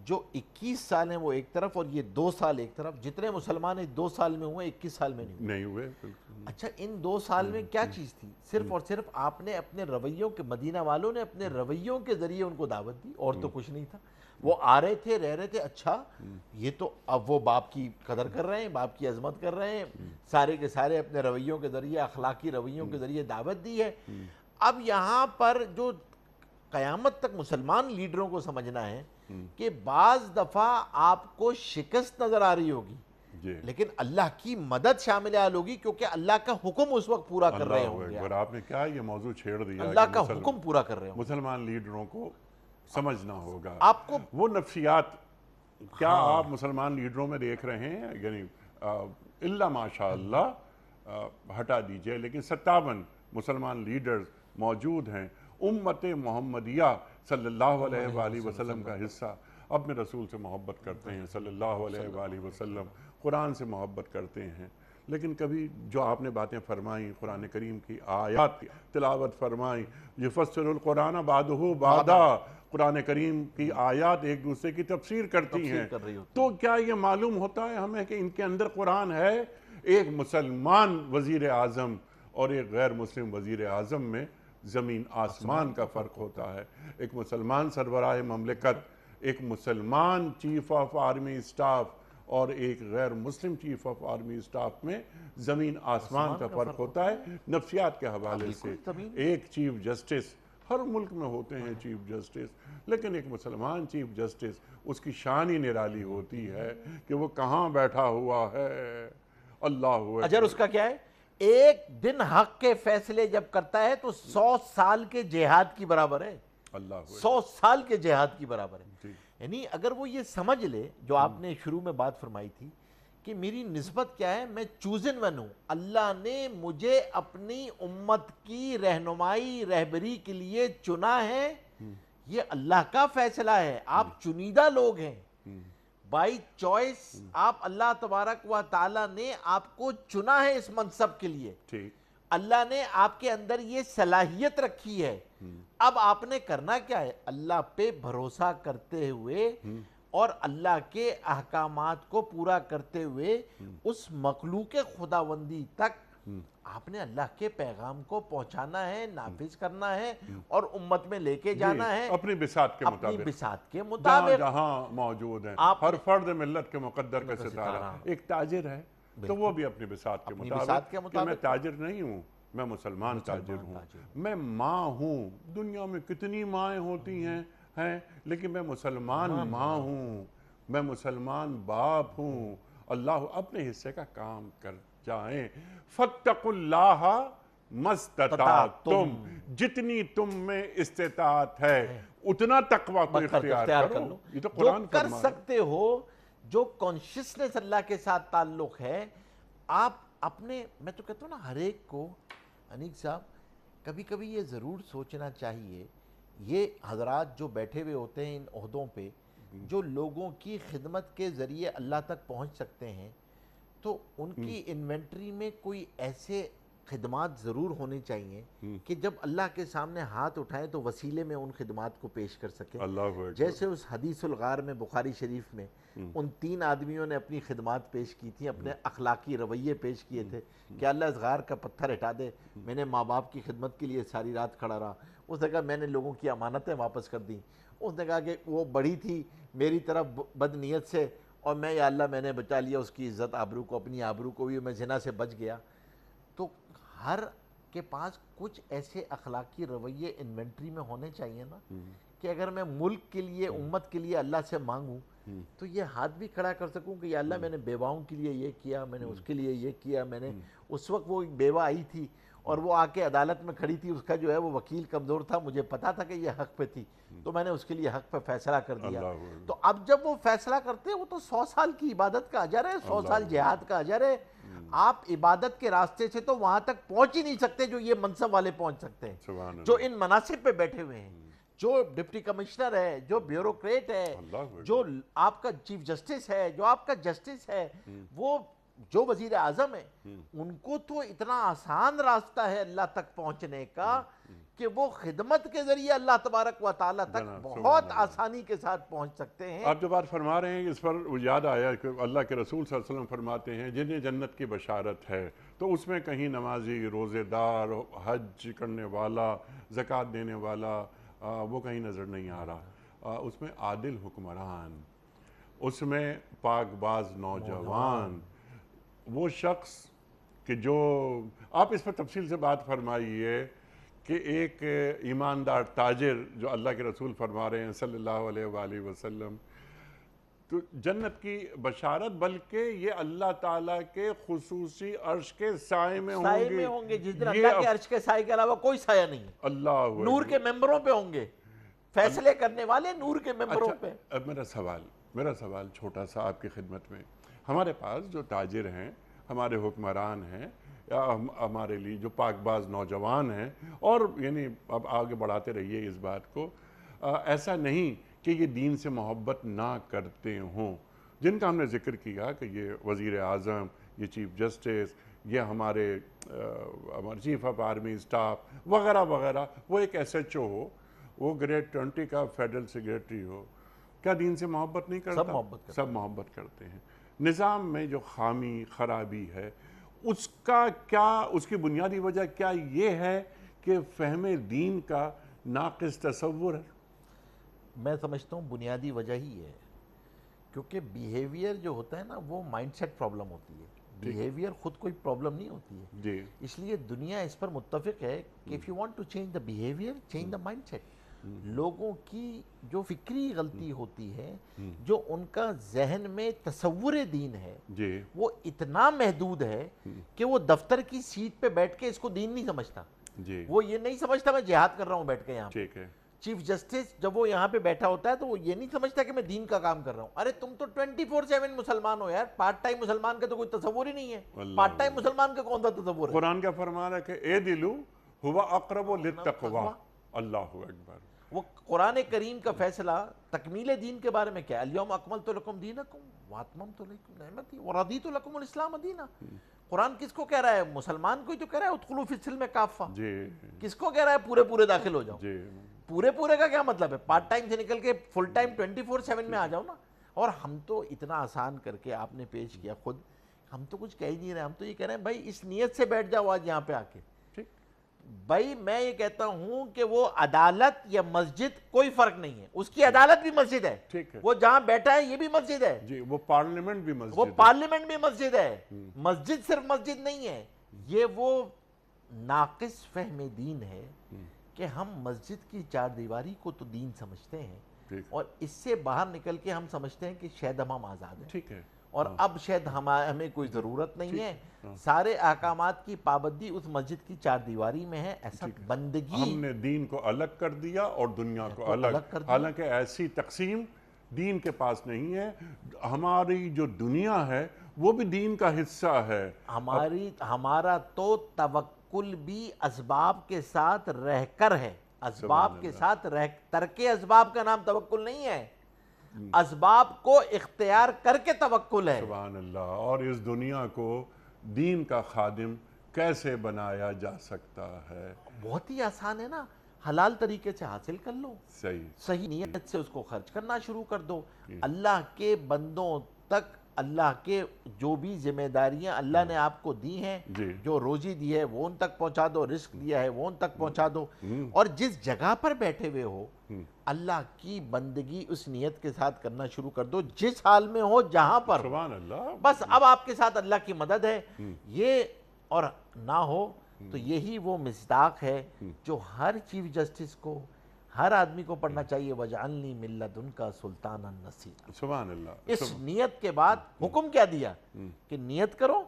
جو 21 سال ہیں وہ ایک طرف، اور یہ 2 سال ایک طرف، جتنے مسلمان اس 2 سال میں ہوئے 21 سال میں نہیں ہوئے۔ اچھا ان 2 سال میں کیا چیز تھی؟ صرف اور صرف آپ نے اپنے رویوں کے، مدینہ والوں نے اپنے رویوں کے ذریعے ان کو دعوت دی، اور تو کچھ نہیں تھا۔ وہ آ رہے تھے، رہ رہے تھے، اچھا یہ تو اب وہ باپ کی قدر کر رہے ہیں، باپ کی عظمت کر رہے ہیں، سارے کے سارے اپنے رویوں کے ذریعے، اخلاقی رویوں کے ذریعے دعوت دی ہے۔ اب یہاں پر جو قیامت تک مسلمان لیڈروں کو سمجھنا ہے کہ بعض دفعہ آپ کو شکست نظر آ رہی ہوگی، لیکن اللہ کی مدد شامل حال ہوگی، کیونکہ اللہ کا حکم اس وقت پورا کر رہے ہوں گے۔
آپ نے کیا یہ موضوع چھیڑ دیا،
اللہ کا حکم پورا کر رہے ہوں گے۔
مسلمان لیڈروں کو سمجھنا ہوگا
آپ کو
وہ نفسیات کیا آپ مسلمان لیڈروں میں دیکھ رہے ہیں، یعنی اللہ ماشاء اللہ ہٹا دیجئے، لیکن 57 مسلمان لیڈرز موجود ہیں، امت محمدیہ صلی اللہ علیہ وآلہ وسلم کا حصہ، اپنے رسول سے محبت کرتے ہیں صلی اللہ علیہ وآلہ وسلم، قرآن سے محبت کرتے ہیں، لیکن کبھی جو آپ نے باتیں فرمائیں، قرآن کریم کی آیات تلاوت فرمائیں، یفسر القرآن بعضہ بعضا، قرآن کریم کی آیات ایک دوسرے کی تفسیر کرتی ہیں، تو کیا یہ معلوم ہوتا ہے ہمیں کہ ان کے اندر قرآن ہے؟ ایک مسلمان وزیر اعظم اور ایک غیر مسلم وزیر اعظم میں زمین آسمان کا فرق ہوتا ہے۔ ایک مسلمان سربراہ مملکت، ایک مسلمان چیف آف آرمی اسٹاف اور ایک غیر مسلم چیف آف آرمی اسٹاف میں زمین آسمان کا فرق ہوتا ہے نفسیات کے حوالے سے۔ ایک چیف جسٹس، ہر ملک میں ہوتے ہیں چیف جسٹس، لیکن ایک مسلمان چیف جسٹس، اس کی شان ہی نرالی ہوتی ہے کہ وہ کہاں بیٹھا ہوا ہے۔ اللہ
اجر اس کا کیا ہے؟ ایک دن حق کے فیصلے جب کرتا ہے تو 100 سال کے جہاد کی برابر ہے، 100 سال کے جہاد کی برابر ہے۔ یعنی اگر وہ یہ سمجھ لے جو آپ نے شروع میں بات فرمائی تھی کہ میری نسبت کیا ہے، میں چوزن ون ہوں، اللہ نے مجھے اپنی امت کی رہنمائی رہبری کے لیے چنا ہے، یہ اللہ کا فیصلہ ہے، آپ چنیدہ لوگ ہیں، بائی چوائس آپ اللہ تبارک و تعالیٰ نے آپ کو چنا ہے اس منصب کے لیے، اللہ نے آپ کے اندر یہ صلاحیت رکھی ہے۔ اب آپ نے کرنا کیا ہے؟ اللہ پہ بھروسہ کرتے ہوئے اور اللہ کے احکامات کو پورا کرتے ہوئے اس مخلوق خداوندی تک آپ نے اللہ کے پیغام کو پہنچانا ہے، نافذ کرنا ہے اور امت میں لے کے جانا ہے
اپنی بساط کے مطابق،
اپنی بساط کے مطابق
جہاں موجود ہیں۔ ہر فرد ملت کے مقدر کا ستارہ ایک تاجر ہے تو وہ بھی اپنی بساط کے مطابق، کہ میں تاجر نہیں ہوں، میں مسلمان تاجر ہوں، میں ماں ہوں، دنیا میں کتنی مائیں ہوتی ہیں لیکن میں مسلمان ماں ہوں، میں مسلمان باپ ہوں۔ اللہ اپنے حصے کا کام کر جائیں۔ فَاتَّقُوا اللَّهَ مَا اسْتَطَعْتُمْ، جتنی تم میں استطاعت ہے اتنا تقویٰ کو اختیار کرو۔ یہ تو قرآن
جو کر سکتے ہو، جو کانشسنس اللہ کے ساتھ تعلق ہے، آپ اپنے، میں تو کہتا ہوں نا ہر ایک کو، انیق صاحب کبھی کبھی یہ ضرور سوچنا چاہیے، یہ حضرات جو بیٹھے ہوئے ہوتے ہیں ان عہدوں پہ، جو لوگوں کی خدمت کے ذریعے اللہ تک پہنچ سکتے ہیں، تو ان کی انوینٹری میں کوئی ایسے خدمات ضرور ہونے چاہیے کہ جب اللہ کے سامنے ہاتھ اٹھائیں تو وسیلے میں ان خدمات کو پیش کر سکیں.
اللہ اکبر.
جیسے اس حدیث الغار میں بخاری شریف میں ان 3 آدمیوں نے اپنی خدمات پیش کی تھی، اپنے اخلاقی رویے پیش کیے تھے کہ اللہ اس غار کا پتھر ہٹا دے، میں نے ماں باپ کی خدمت کے لیے ساری رات کھڑا رہا. اس نے کہا میں نے لوگوں کی امانتیں واپس کر دیں. اس نے کہا کہ وہ بڑی تھی میری طرف بد نیت سے، اور میں یا اللہ میں نے بچا لیا اس کی عزت آبرو کو، اپنی آبرو کو بھی، میں زنا سے بچ گیا. تو ہر کے پاس کچھ ایسے اخلاقی رویے انوینٹری میں ہونے چاہیے نا کہ اگر میں ملک کے لیے، امت کے لیے اللہ سے مانگوں تو یہ ہاتھ بھی کھڑا کر سکوں کہ یا اللہ میں نے بیواؤں کے لیے یہ کیا، میں نے اس کے لیے یہ کیا. میں نے اس وقت وہ ایک بیوہ آئی تھی اور وہ آ کے عدالت میں کھڑی تھی، اس کا جو ہے وہ وکیل کمزور تھا، مجھے پتا تھا کہ یہ حق پہ تھی، تو میں نے اس کے لیے حق پہ فیصلہ کر دیا. تو اب جب وہ فیصلہ کرتے ہیں وہ تو 100 سال کی عبادت کا اجر ہے، 100 سال جہاد کا اجر ہے. آپ عبادت کے راستے سے تو وہاں تک پہنچ ہی نہیں سکتے جو یہ منصب والے پہنچ سکتے ہیں، جو ان مناصب پہ بیٹھے ہوئے ہیں، جو ڈپٹی کمشنر ہے، جو بیوروکریٹ ہے، جو آپ کا چیف جسٹس ہے، جو آپ کا جسٹس ہے، وہ جو وزیر اعظم ہے، ان کو تو اتنا آسان راستہ ہے اللہ تک پہنچنے کا کہ وہ خدمت کے ذریعے اللہ تبارک و تعالیٰ تک بہت آسانی کے ساتھ پہنچ سکتے ہیں.
آپ جو بات فرما رہے ہیں اس پر یاد آیا کہ اللہ کے رسول صلی اللہ علیہ وسلم فرماتے ہیں جنہیں جنت کی بشارت ہے تو اس میں کہیں نمازی، روزے دار، حج کرنے والا، زکوٰۃ دینے والا وہ کہیں نظر نہیں آ رہا. اس میں عادل حکمران، اس میں پاک باز نوجوان، وہ شخص کہ جو آپ اس پر تفصیل سے بات فرمائیے کہ ایک ایماندار تاجر جو اللہ کے رسول فرما رہے ہیں صلی اللہ علیہ وآلہ وسلم، تو جنت کی بشارت، بلکہ یہ اللہ تعالیٰ کے خصوصی عرش کے سائے میں ہوں گے
جس دن اللہ کے عرش کے سائے کے علاوہ کوئی سایہ نہیں ہے.
اللہ
نور کے ممبروں پہ ہوں گے، فیصلے کرنے والے نور کے ممبروں پہ.
اب میرا سوال چھوٹا سا آپ کی خدمت میں، ہمارے پاس جو تاجر ہیں، ہمارے حکمران ہیں، یا ہمارے لیے جو پاک باز نوجوان ہیں، اور یعنی اب آگے بڑھاتے رہیے اس بات کو، ایسا نہیں کہ یہ دین سے محبت نہ کرتے ہوں، جن کا ہم نے ذکر کیا کہ یہ وزیر اعظم، یہ چیف جسٹس، یہ ہمارے چیف آف آرمی اسٹاف وغیرہ وغیرہ، وہ ایک ایس ایچ او ہو، وہ گریڈ 20 کا فیڈرل سیکریٹری ہو، کیا دین سے محبت نہیں کرتا؟ سب محبت کرتے ہیں. نظام میں جو خامی خرابی ہے اس کا کیا، اس کی بنیادی وجہ کیا یہ ہے کہ فہم دین کا ناقص تصور ہے؟
میں سمجھتا ہوں بنیادی وجہ ہی ہے، کیونکہ بیہیویئر جو ہوتا ہے نا وہ مائنڈ سیٹ پرابلم ہوتی ہے. بیہیویئر خود کوئی پرابلم نہیں ہوتی ہے. اس لیے دنیا اس پر متفق ہے کہ if you want to change the behavior, change the mindset. لوگوں کی جو فکری غلطی ہوتی ہے، جو ان کا ذہن میں تصور دین ہے، وہ اتنا محدود ہے کہ وہ دفتر کی سیٹ پہ بیٹھ کے اس کو دین نہیں سمجھتا. وہ یہ نہیں سمجھتا میں جہاد کر رہا ہوں بیٹھ کے یہاں. چیف جسٹس جب وہ یہاں پہ بیٹھا ہوتا ہے تو وہ یہ نہیں سمجھتا کہ میں دین کا کام کر رہا ہوں. ارے تم تو 24/7 مسلمان ہو یار، پارٹ ٹائم مسلمان کا تو کوئی تصور ہی نہیں ہے. پارٹ ٹائم مسلمان کا کون سا تصور ہے؟
قرآن کا فرمان ہے کہ اے دلو ہوا اقرب للتقوی. اللہ اکبر.
وہ قرآن کریم کا فیصلہ تکمیل دین کے بارے میں کیا ہے؟ الیوم اکملت لکم دینکم واتممت علیکم نعمتی ورضیت لکم الاسلام دینا. قرآن کس کو کہہ رہا ہے؟ مسلمان کو ہی تو کہہ رہا ہے ادخلوا فی السلم کافہ. کس کو کہہ رہا ہے پورے داخل ہو جاؤ؟ پورے کا کیا مطلب ہے؟ پارٹ ٹائم سے نکل کے فل ٹائم 24/7 میں آ جاؤ نا. اور ہم تو اتنا آسان کر کے آپ نے پیش کیا، خود ہم تو کچھ کہہ ہی نہیں رہے. ہم تو یہ کہہ رہے ہیں بھائی اس نیت سے بیٹھ جاؤ آج یہاں پہ آ کے. بھائی میں یہ کہتا ہوں کہ وہ عدالت یا مسجد کوئی فرق نہیں ہے، اس کی عدالت بھی مسجد ہے، وہ جہاں بیٹھا ہے یہ بھی مسجد ہے،
وہ پارلیمنٹ بھی مسجد ہے،
وہ پارلیمنٹ بھی مسجد ہے. مسجد صرف مسجد نہیں ہے. یہ وہ ناقص فہم دین ہے کہ ہم مسجد کی چار دیواری کو تو دین سمجھتے ہیں اور اس سے باہر نکل کے ہم سمجھتے ہیں کہ شاید ہم آزاد ہیں.
ٹھیک ہے.
اور اب شاید ہمیں کوئی ضرورت نہیں ہے. سارے احکامات کی پابندی اس مسجد کی چار دیواری میں ہے. ایسا بندگی،
ہم نے دین کو الگ کر دیا اور دنیا کو الگ کر دیا. حالانکہ ایسی تقسیم دین کے پاس نہیں ہے. ہماری جو دنیا ہے وہ بھی دین کا حصہ ہے.
ہمارا تو توکل بھی اسباب کے ساتھ رہ کر ہے. اسباب کے ساتھ ترک اسباب کا نام توکل نہیں ہے، اسباب کو اختیار کر کے توکل ہے۔
سبحان اللہ۔ اور اس دنیا کو دین کا خادم کیسے بنایا جا سکتا ہے؟
بہت ہی آسان ہے نا، حلال طریقے سے حاصل کر لو،
صحیح
نیت سے اس کو خرچ کرنا شروع کر دو، اللہ کے بندوں تک اللہ کے جو بھی ذمہ داریاں اللہ نے آپ کو دی ہیں، جو روزی دی ہے وہ ان تک پہنچا دو، رزق دیا ہے وہ ان تک پہنچا دو، اور جس جگہ پر بیٹھے ہوئے ہو اللہ کی بندگی اس نیت کے ساتھ کرنا شروع کر دو، جس حال میں ہو جہاں پر ہو۔
سبحان اللہ۔
بس اب آپ کے ساتھ اللہ کی مدد ہے، یہ اور نہ ہو تو یہی وہ مصداق ہے جو ہر چیف جسٹس کو، ہر آدمی کو پڑھنا چاہیے، وَجْعَلْنِي مِن لَدُنْكَ سُلْطَانًا نَصِيرًا۔
سبحان اللہ۔
اس نیت کے بعد حکم کیا دیا کہ نیت کرو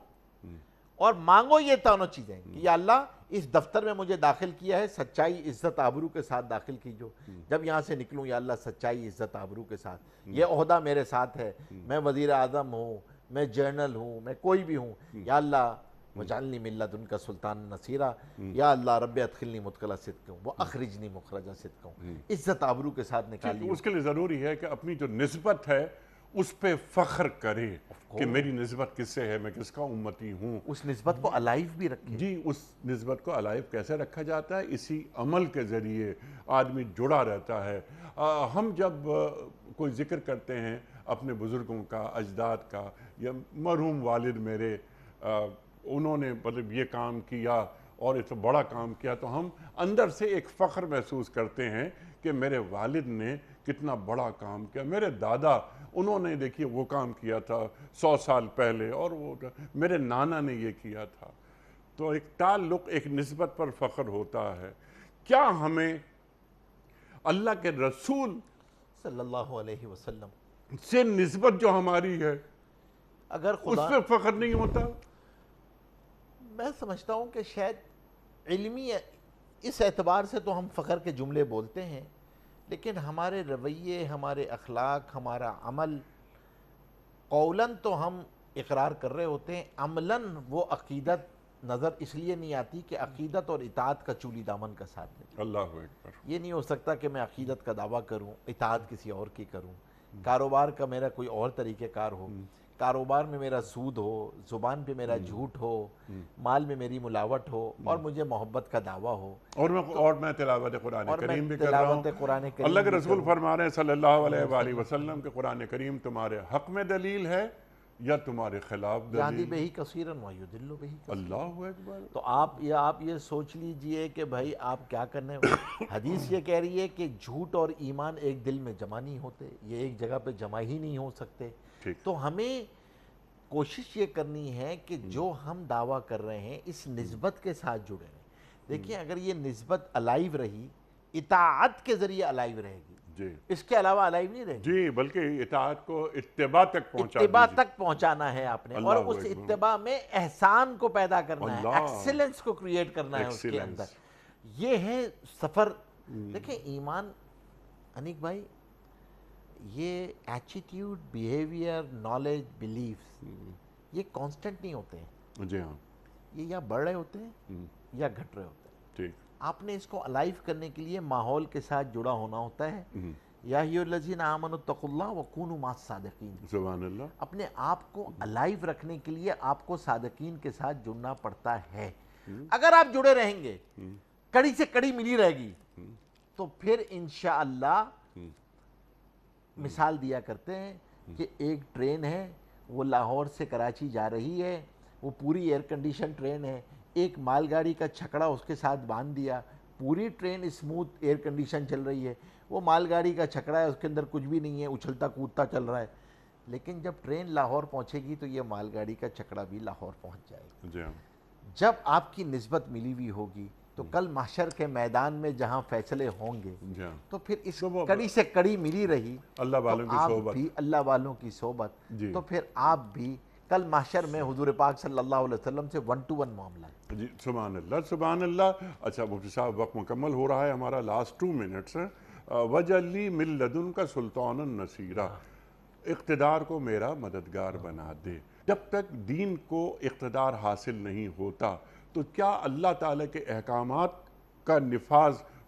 اور مانگو یہ تینوں چیزیں کہ یا اللہ اس دفتر میں مجھے داخل کیا ہے، سچائی عزت آبرو کے ساتھ داخل کیجو، جب یہاں سے نکلوں یا اللہ سچائی عزت آبرو کے ساتھ، یہ عہدہ میرے ساتھ ہے، میں وزیر اعظم ہوں، میں جنرل ہوں، میں کوئی بھی ہوں، یا اللہ وَجْعَلْنِي مِن لَدُنْكَ سُلْطَانًا نَصِيرًا، یا اللہ رب ادخلنی مدخل صدق وَأَخْرِجْنِی مخرج صدق، عزت آبرو کے ساتھ نکالیے۔
اس کے لیے ضروری ہے کہ اپنی جو نسبت ہے اس پہ فخر کرے کہ میری نسبت کس سے ہے، میں کس کا امتی ہوں،
اس نسبت کو الائیو بھی رکھے۔
جی، اس نسبت کو الائیو کیسے رکھا جاتا ہے؟ اسی عمل کے ذریعے آدمی جڑا رہتا ہے۔ ہم جب کوئی ذکر کرتے ہیں اپنے بزرگوں کا، اجداد کا، یا مرحوم والد میرے انہوں نے مطلب یہ کام کیا اور اس بڑا کام کیا، تو ہم اندر سے ایک فخر محسوس کرتے ہیں کہ میرے والد نے کتنا بڑا کام کیا، میرے دادا انہوں نے دیکھیے وہ کام کیا تھا 100 سال پہلے، اور وہ میرے نانا نے یہ کیا تھا۔ تو ایک تعلق، ایک نسبت پر فخر ہوتا ہے۔ کیا ہمیں اللہ کے رسول
صلی اللہ علیہ وسلم
سے نسبت جو ہماری ہے
اگر
اس
خدا،
پہ فخر نہیں ہوتا؟
میں سمجھتا ہوں کہ شاید علمی اس اعتبار سے تو ہم فخر کے جملے بولتے ہیں، لیکن ہمارے رویے، ہمارے اخلاق، ہمارا عمل، قولاً تو ہم اقرار کر رہے ہوتے ہیں، عملاً وہ عقیدت نظر اس لیے نہیں آتی کہ عقیدت اور اطاعت کا چولی دامن کا ساتھ دے۔
اللہ اکبر۔
یہ نہیں ہو سکتا کہ میں عقیدت کا دعویٰ کروں، اطاعت کسی اور کی کروں، کاروبار کا میرا کوئی اور طریقہ کار ہو، کاروبار میں میرا سود ہو، زبان پہ میرا جھوٹ ہو، مال میں میری ملاوٹ ہو، اور مجھے محبت کا دعویٰ ہو،
اور میں تلاوت قرآن کریم بھی کر رہا ہوں۔
تلاوت قرآن کریم
اللہ کے
بھی
رسول
کروں۔
فرما رہے ہیں صلی اللہ علیہ وآلہ وسلم کہ قرآن کریم تمہارے حق میں دلیل ہے یا تمہارے خلاف
یہدی
دلیل؟
بہ کثیرا ویضل بہ کثیرا۔
اللہ اکبر۔
تو آپ یہ سوچ لیجئے کہ بھائی آپ کیا کرنے حدیث یہ کہہ رہی ہے کہ جھوٹ اور ایمان ایک دل میں جمع نہیں ہوتے، یہ ایک جگہ پہ جمع ہی نہیں ہو سکتے۔ تو ہمیں کوشش یہ کرنی ہے کہ جو ہم دعویٰ کر رہے ہیں اس نسبت کے ساتھ جڑے رہیں۔ دیکھیں اگر یہ نسبت الائیو رہی، اطاعت کے ذریعے الائیو رہے گی،
جی
اس کے علاوہ الائیو نہیں رہے گی۔
جی، بلکہ اطاعت کو اتباع تک پہنچا
اتباع
دیجیے۔
تک پہنچانا ہے آپ نے، اور
اللہ
اس
اکبر۔
اتباع میں احسان کو پیدا کرنا ہے،
اللہ،
ایکسیلنس کو کریٹ کرنا ہے اس کے
ایکسیلنس۔
اندر۔ یہ ہے سفر۔ دیکھیں ایمان انیک بھائی، یہ ایٹیٹیوڈ، بیہیویئر، نالج، بیلیفز، یہ کانسٹنٹ نہیں ہوتے ہیں،
جی ہاں،
یہ یا بڑھ رہے ہوتے ہیں یا گھٹ رہے ہوتے ہیں۔
ٹھیک۔
آپ نے اس کو الائیو کرنے کے لیے ماحول کے ساتھ جڑا ہونا ہوتا ہے۔ یا ایھا الذین آمنوا اتقوا اللہ وکونوا مع الصادقین۔
سبحان اللہ۔
اپنے آپ کو الائیو رکھنے کے لیے آپ کو صادقین کے ساتھ جڑنا پڑتا ہے۔ اگر آپ جڑے رہیں گے، کڑی سے کڑی ملی رہے گی، تو پھر انشاءاللہ مثال دیا کرتے ہیں کہ ایک ٹرین ہے، وہ لاہور سے کراچی جا رہی ہے، وہ پوری ایئر کنڈیشن ٹرین ہے، ایک مال گاڑی کا چھکڑا اس کے ساتھ باندھ دیا، پوری ٹرین اسموتھ ایئر کنڈیشن چل رہی ہے، وہ مال گاڑی کا چھکڑا ہے، اس کے اندر کچھ بھی نہیں ہے، اچھلتا کودتا چل رہا ہے، لیکن جب ٹرین لاہور پہنچے گی تو یہ مال گاڑی کا چھکڑا بھی لاہور پہنچ جائے گا۔
جی ہاں۔
جب آپ کی نسبت ملی ہوئی ہوگی تو کل محشر کے میدان میں جہاں فیصلے ہوں گے،
جی ہاں،
تو پھر اس کڑی سے کڑی ملی رہی
اللہ والوں کی
تو آپ
صحبت۔
بھی اللہ والوں کی صحبت،
جی۔
تو پھر آپ بھی کل محشر میں حضور پاک صلی اللہ علیہ وسلم سے 1 to 1 معاملہ ہے۔
جی سبحان اللہ، سبحان اللہ۔ اچھا مفتی صاحب، وقت مکمل ہو رہا ہے ہمارا، لاسٹ 2 منٹس ہیں۔ وَجَعَلْنِی مِن لَدُنْکَ سُلْطَانًا نَصِیرًا، اقتدار کو میرا مددگار بنا دے۔ جب تک دین کو اقتدار حاصل نہیں ہوتا تو کیا اللہ تعالیٰ کے احکامات کا نفاذ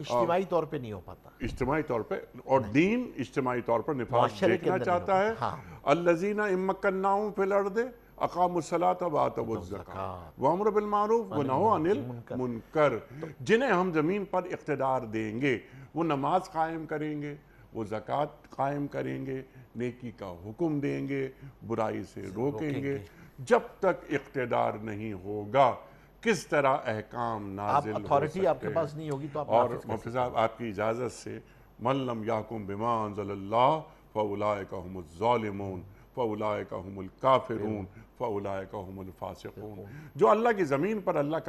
اجتماعی طور پہ نہیں ہو پاتا.
اجتماعی طور پہ. اور دین اجتماعی طور پر نفاذ
معاشرے کے
دیکھنا
اندر
چاہتا
نہیں
ہے.
ہوتا. ہاں.
الذین ان مکناہم فی الارض اقاموا الصلاۃ وآتوا الزکاۃ وامروا بالمعروف ونہوا عن المنکر. جنہیں ہم زمین پر اقتدار دیں گے وہ نماز قائم کریں گے، وہ زکوٰۃ قائم کریں گے، نیکی کا حکم دیں گے، برائی سے روکیں گے. جب تک اقتدار نہیں ہوگا کس طرح احکام نازل ہو
اتھارٹی آپ کے
سکتے
پاس نہیں ہوگی تو آپ
اور
نافذ کیسے
مفتی صاحب آپ کی اجازت سے من لم یحکم بما انزل اللہ فاولئک هم الظالمون فاولئک هم الکافرون فاولئک هم الفاسقون. جو اللہ کی زمین پر اللہ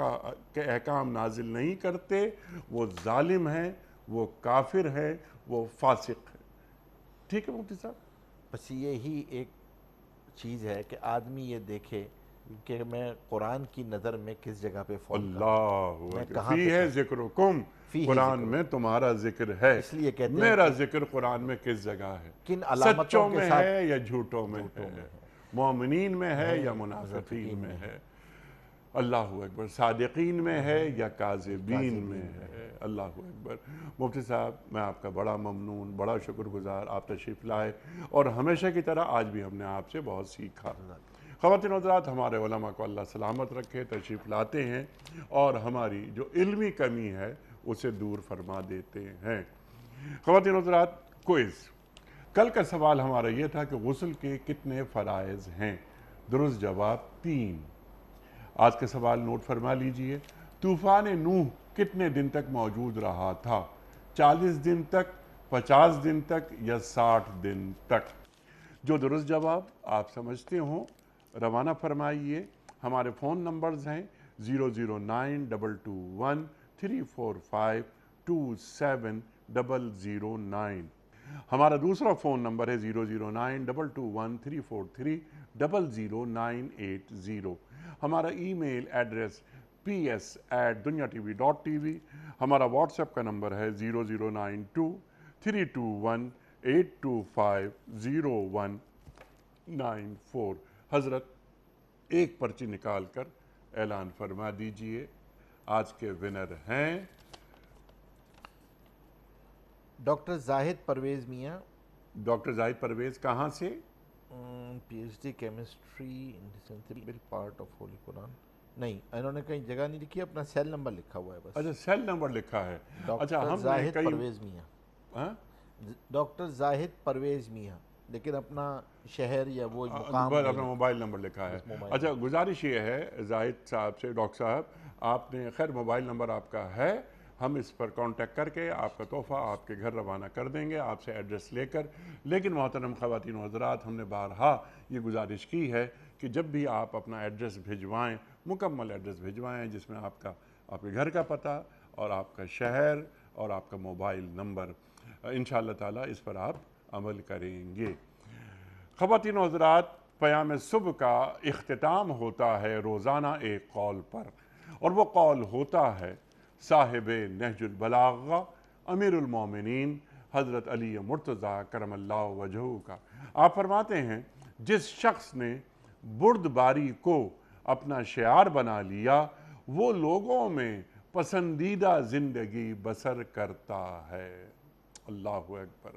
کے احکام نازل نہیں کرتے وہ ظالم ہیں، وہ کافر ہیں، وہ فاسق ہیں. ٹھیک ہے مفتی صاحب؟
بس یہی ایک چیز ہے کہ آدمی یہ دیکھے کہ میں قرآن کی نظر میں کس جگہ پہ فال
اللہ اکبر. فی ہے ذکرکم، قرآن میں تمہارا ذکر ہے.
اس لیے کہتے ہیں
میرا ذکر قرآن میں کس جگہ ہے؟
کن علامتوں
سچوں
کے
میں
ساتھ
ہے یا جھوٹوں میں ہے؟ مومنین میں ہے یا منافقین میں ہے؟ اللہ اکبر. صادقین میں ہے یا کاذبین میں ہے؟ اللہ اکبر. مفتی صاحب میں آپ کا بڑا ممنون، بڑا شکر گزار، آپ تشریف لائے اور ہمیشہ کی طرح آج بھی ہم نے آپ سے بہت سیکھا. خواتین و حضرات، ہمارے علماء کو اللہ سلامت رکھے، تشریف لاتے ہیں اور ہماری جو علمی کمی ہے اسے دور فرما دیتے ہیں. خواتین و حضرات، کوئز. کل کا سوال ہمارا یہ تھا کہ غسل کے کتنے فرائض ہیں؟ درست جواب 3. آج کا سوال نوٹ فرما لیجئے. طوفان نوح کتنے دن تک موجود رہا تھا؟ 40 دن تک، 50 دن تک یا 60 دن تک؟ جو درست جواب آپ سمجھتے ہوں روانہ فرمائیے. ہمارے فون نمبرز ہیں 0092213452709. ہمارا دوسرا فون نمبر ہے 009221343009880. ہمارا ای میل ایڈریس ps@dunyatv.tv. ہمارا واٹس ایپ کا نمبر ہے 009232182500194. حضرت ایک پرچی نکال کر اعلان فرما دیجئے. آج کے ونر ہیں
ڈاکٹر زاہد پرویز میاں.
ڈاکٹر زاہد پرویز کہاں سے؟
P H D chemistry essential part of holy Quran. نہیں، انہوں نے کہیں جگہ نہیں لکھی، اپنا سیل نمبر لکھا ہوا ہے بس.
اچھا سیل نمبر لکھا ہے. اچھا ہم
زاہد پرویز میاں. ڈاکٹر زاہد پرویز میاں، لیکن اپنا شہر یا وہ مقام
اپنا موبائل نمبر لکھا ہے. اچھا گزارش یہ ہے زاہد صاحب سے، ڈاکٹر صاحب آپ نے خیر موبائل نمبر آپ کا ہے، ہم اس پر کانٹیکٹ کر کے آپ کا تحفہ آپ کے گھر روانہ کر دیں گے آپ سے ایڈریس لے کر. لیکن محترم خواتین و حضرات، ہم نے بارہا یہ گزارش کی ہے کہ جب بھی آپ اپنا ایڈریس بھجوائیں، مکمل ایڈریس بھجوائیں جس میں آپ کے گھر کا پتہ اور آپ کا شہر اور آپ کا موبائل نمبر. انشاءاللہ تعالیٰ اس پر آپ عمل کریں گے. خواتین و حضرات، پیام صبح کا اختتام ہوتا ہے روزانہ ایک قول پر، اور وہ قول ہوتا ہے صاحب نہج البلاغہ امیر المومنین حضرت علی مرتضیٰ کرم اللہ وجہہ کا. آپ فرماتے ہیں جس شخص نے بردباری کو اپنا شعار بنا لیا وہ لوگوں میں پسندیدہ زندگی بسر کرتا ہے. اللہ اکبر.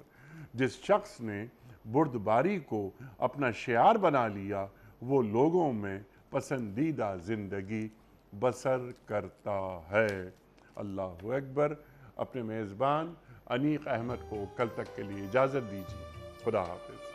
جس شخص نے بردباری کو اپنا شعار بنا لیا وہ لوگوں میں پسندیدہ زندگی بسر کرتا ہے. اللہ اکبر. اپنے میزبان انیق احمد کو کل تک کے لیے اجازت دیجیے. خدا حافظ.